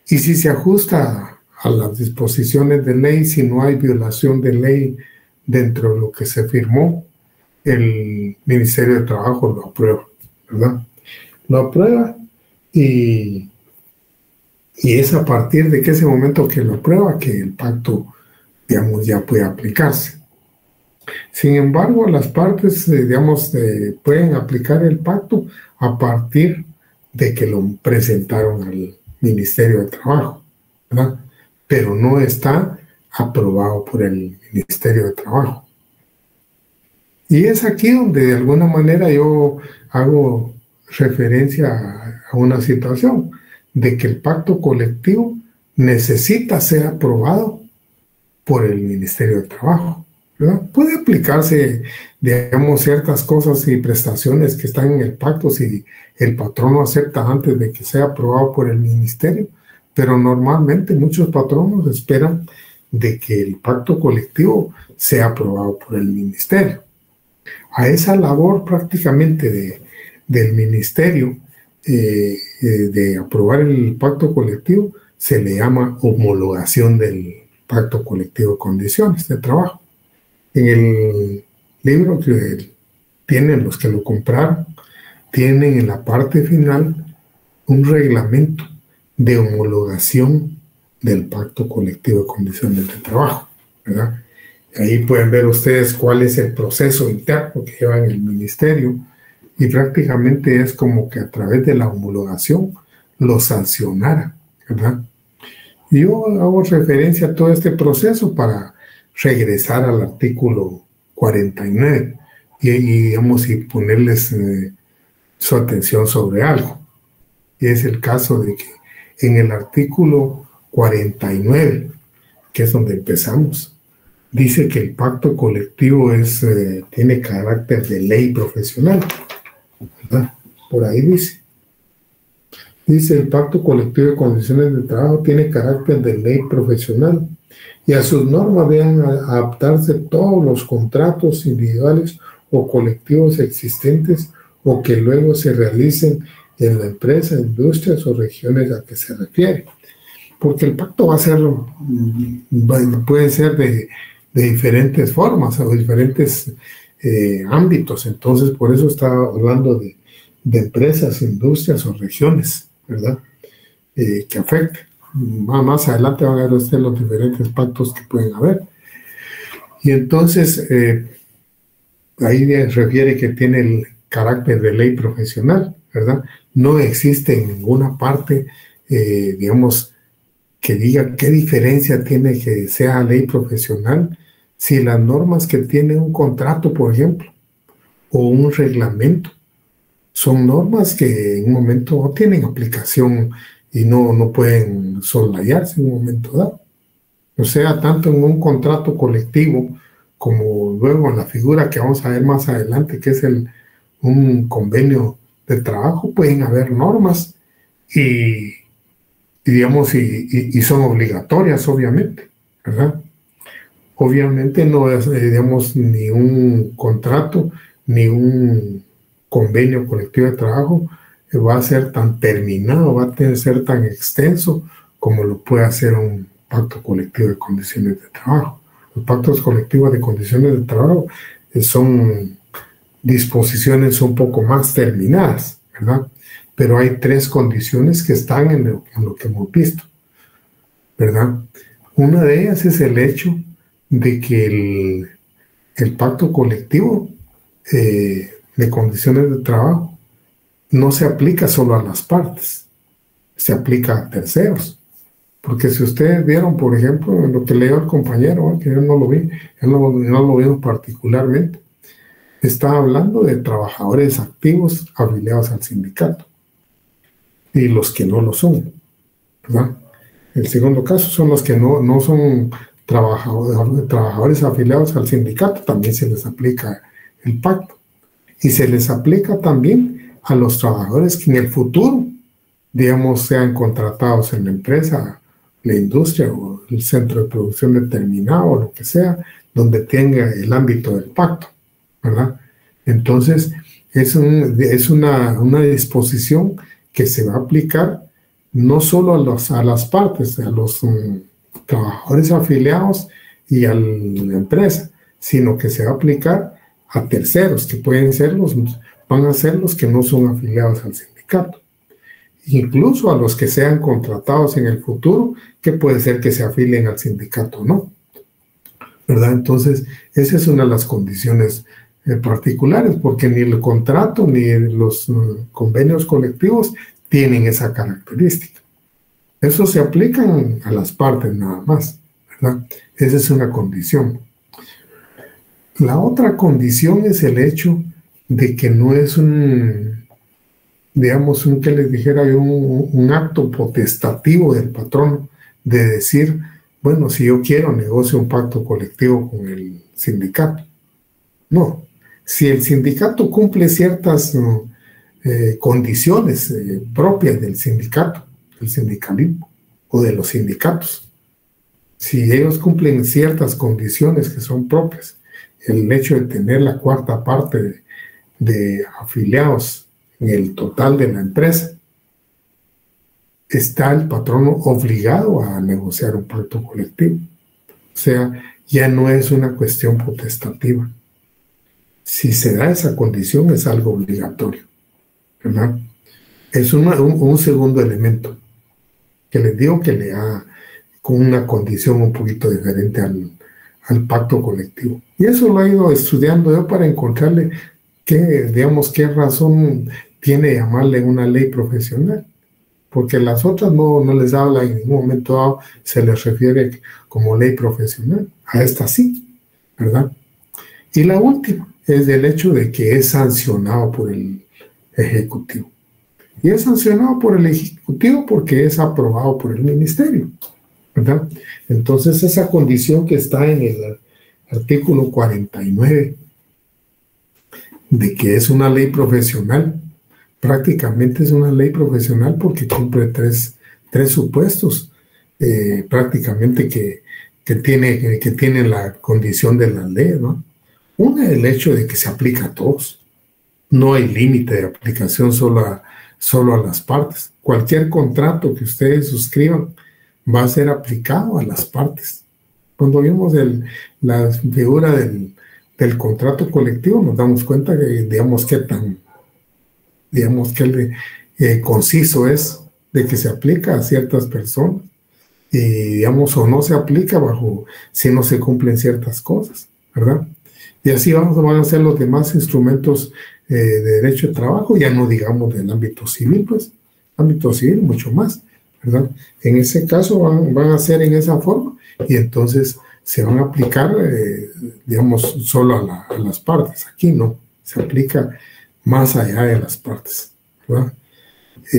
y si se ajusta a las disposiciones de ley, si no hay violación de ley dentro de lo que se firmó, el Ministerio de Trabajo lo aprueba, ¿verdad? Lo aprueba y es a partir de que ese momento que lo aprueba que el pacto, digamos, ya puede aplicarse. Sin embargo, las partes, digamos, pueden aplicar el pacto a partir de que lo presentaron al Ministerio de Trabajo, ¿verdad? Pero no está aprobado por el Ministerio de Trabajo. Y es aquí donde de alguna manera yo hago referencia a una situación de que el pacto colectivo necesita ser aprobado por el Ministerio de Trabajo, ¿verdad? Puede aplicarse, digamos, ciertas cosas y prestaciones que están en el pacto si el patrono acepta antes de que sea aprobado por el ministerio, pero normalmente muchos patronos esperan de que el pacto colectivo sea aprobado por el ministerio. A esa labor prácticamente del ministerio de aprobar el pacto colectivo se le llama homologación del pacto colectivo de condiciones de trabajo. En el libro que tienen los que lo compraron, tienen en la parte final un reglamento de homologación del pacto colectivo de condiciones de trabajo, ¿verdad? Ahí pueden ver ustedes cuál es el proceso interno que lleva en el ministerio, y prácticamente es como que a través de la homologación lo sancionara, ¿verdad? Y yo hago referencia a todo este proceso para regresar al artículo 49 y digamos, y ponerles su atención sobre algo. Y es el caso de que en el artículo 49, que es donde empezamos, dice que el pacto colectivo tiene carácter de ley profesional, ¿verdad? Por ahí dice el pacto colectivo de condiciones de trabajo tiene carácter de ley profesional y a sus normas deben adaptarse todos los contratos individuales o colectivos existentes o que luego se realicen en la empresa, industrias o regiones a que se refiere. porque el pacto va a ser, puede ser de diferentes formas o diferentes ámbitos. Entonces, por eso estaba hablando de empresas, industrias o regiones, ¿verdad? Que afecten. Más adelante van a ver ustedes los diferentes pactos que pueden haber. Y entonces, ahí refiere que tiene el carácter de ley profesional, ¿verdad? No existe en ninguna parte, digamos, que diga qué diferencia tiene que sea ley profesional si las normas que tiene un contrato, por ejemplo, o un reglamento, son normas que en un momento no tienen aplicación y no pueden soslayarse en un momento dado. O sea, tanto en un contrato colectivo como luego en la figura que vamos a ver más adelante, que es un convenio de trabajo, pueden haber normas y digamos, y son obligatorias, obviamente, ¿verdad? Obviamente no es, digamos, ni un contrato ni un convenio colectivo de trabajo va a ser tan terminado, va a ser tan extenso como lo puede hacer un pacto colectivo de condiciones de trabajo. Los pactos colectivos de condiciones de trabajo son disposiciones un poco más terminadas, ¿verdad? Pero hay 3 condiciones que están en lo que hemos visto, ¿verdad? Una de ellas es el hecho de que el pacto colectivo de condiciones de trabajo no se aplica solo a las partes, se aplica a terceros. Porque si ustedes vieron, por ejemplo, en lo que leyó el compañero, que yo no lo vi, él no lo vio particularmente, está hablando de trabajadores activos afiliados al sindicato y los que no lo son, ¿verdad? El segundo caso son los que no son trabajadores afiliados al sindicato, también se les aplica el pacto. Y se les aplica también a los trabajadores que en el futuro, digamos, sean contratados en la empresa, la industria o el centro de producción determinado o lo que sea, donde tenga el ámbito del pacto, ¿verdad? Entonces, es una disposición que se va a aplicar no solo a las partes, a los trabajadores afiliados y a la empresa, sino que se va a aplicar a terceros, que van a ser los que no son afiliados al sindicato. Incluso a los que sean contratados en el futuro, que puede ser que se afilien al sindicato o no, ¿verdad? Entonces, esa es una de las condiciones particulares, porque ni el contrato ni los convenios colectivos tienen esa característica. Eso se aplican a las partes nada más, ¿verdad? Esa es una condición. La otra condición es el hecho de que no es que les dijera yo, un acto potestativo del patrono de decir, bueno, si yo quiero negocio un pacto colectivo con el sindicato. No, si el sindicato cumple ciertas condiciones propias del sindicato, del sindicalismo o de los sindicatos, si ellos cumplen ciertas condiciones que son propias, el hecho de tener la 4ª parte de afiliados en el total de la empresa, está el patrono obligado a negociar un pacto colectivo. O sea, ya no es una cuestión potestativa. Si se da esa condición, es algo obligatorio, ¿verdad? Es un segundo elemento que les digo que le da con una condición un poquito diferente al pacto colectivo. Y eso lo he ido estudiando yo para encontrarle qué razón tiene llamarle una ley profesional, porque las otras no les habla en ningún momento dado, se les refiere como ley profesional, a esta sí, ¿verdad? Y la última es el hecho de que es sancionado por el Ejecutivo. Y es sancionado por el Ejecutivo porque es aprobado por el Ministerio, ¿verdad? Entonces esa condición que está en el artículo 49 de que es una ley profesional, prácticamente es una ley profesional porque cumple tres supuestos prácticamente que tienen la condición de la ley, ¿no? Uno es el hecho de que se aplica a todos. No hay límite de aplicación solo a las partes. Cualquier contrato que ustedes suscriban va a ser aplicado a las partes. Cuando vimos la figura del contrato colectivo, nos damos cuenta que, digamos, qué conciso es de que se aplica a ciertas personas y, digamos, o no se aplica si no se cumplen ciertas cosas, ¿verdad? Y así van a ser los demás instrumentos de derecho de trabajo, ya no digamos del ámbito civil, pues, ámbito civil mucho más, ¿verdad? En ese caso van a ser en esa forma y entonces se van a aplicar, digamos, solo a las partes. Aquí no, se aplica más allá de las partes, ¿verdad?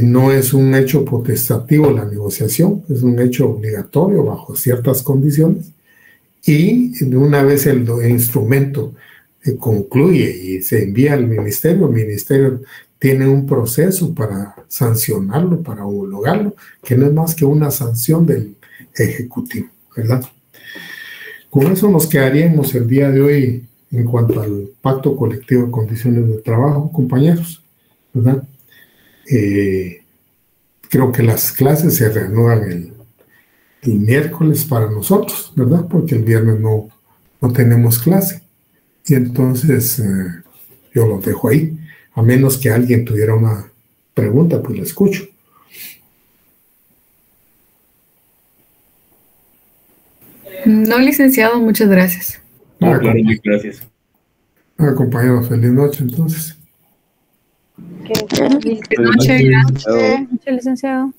No es un hecho potestativo la negociación, es un hecho obligatorio bajo ciertas condiciones y una vez el instrumento concluye y se envía al ministerio, el ministerio tiene un proceso para sancionarlo, para homologarlo, que no es más que una sanción del ejecutivo, ¿verdad? Con eso nos quedaríamos el día de hoy en cuanto al pacto colectivo de condiciones de trabajo, compañeros, ¿verdad? Creo que las clases se reanudan el miércoles para nosotros, ¿verdad? Porque el viernes no tenemos clase. Y entonces yo los dejo ahí. A menos que alguien tuviera una pregunta, pues la escucho. No, licenciado, muchas gracias. Claro, muchas gracias. Compañeros, feliz noche entonces. Buenas noches, licenciado.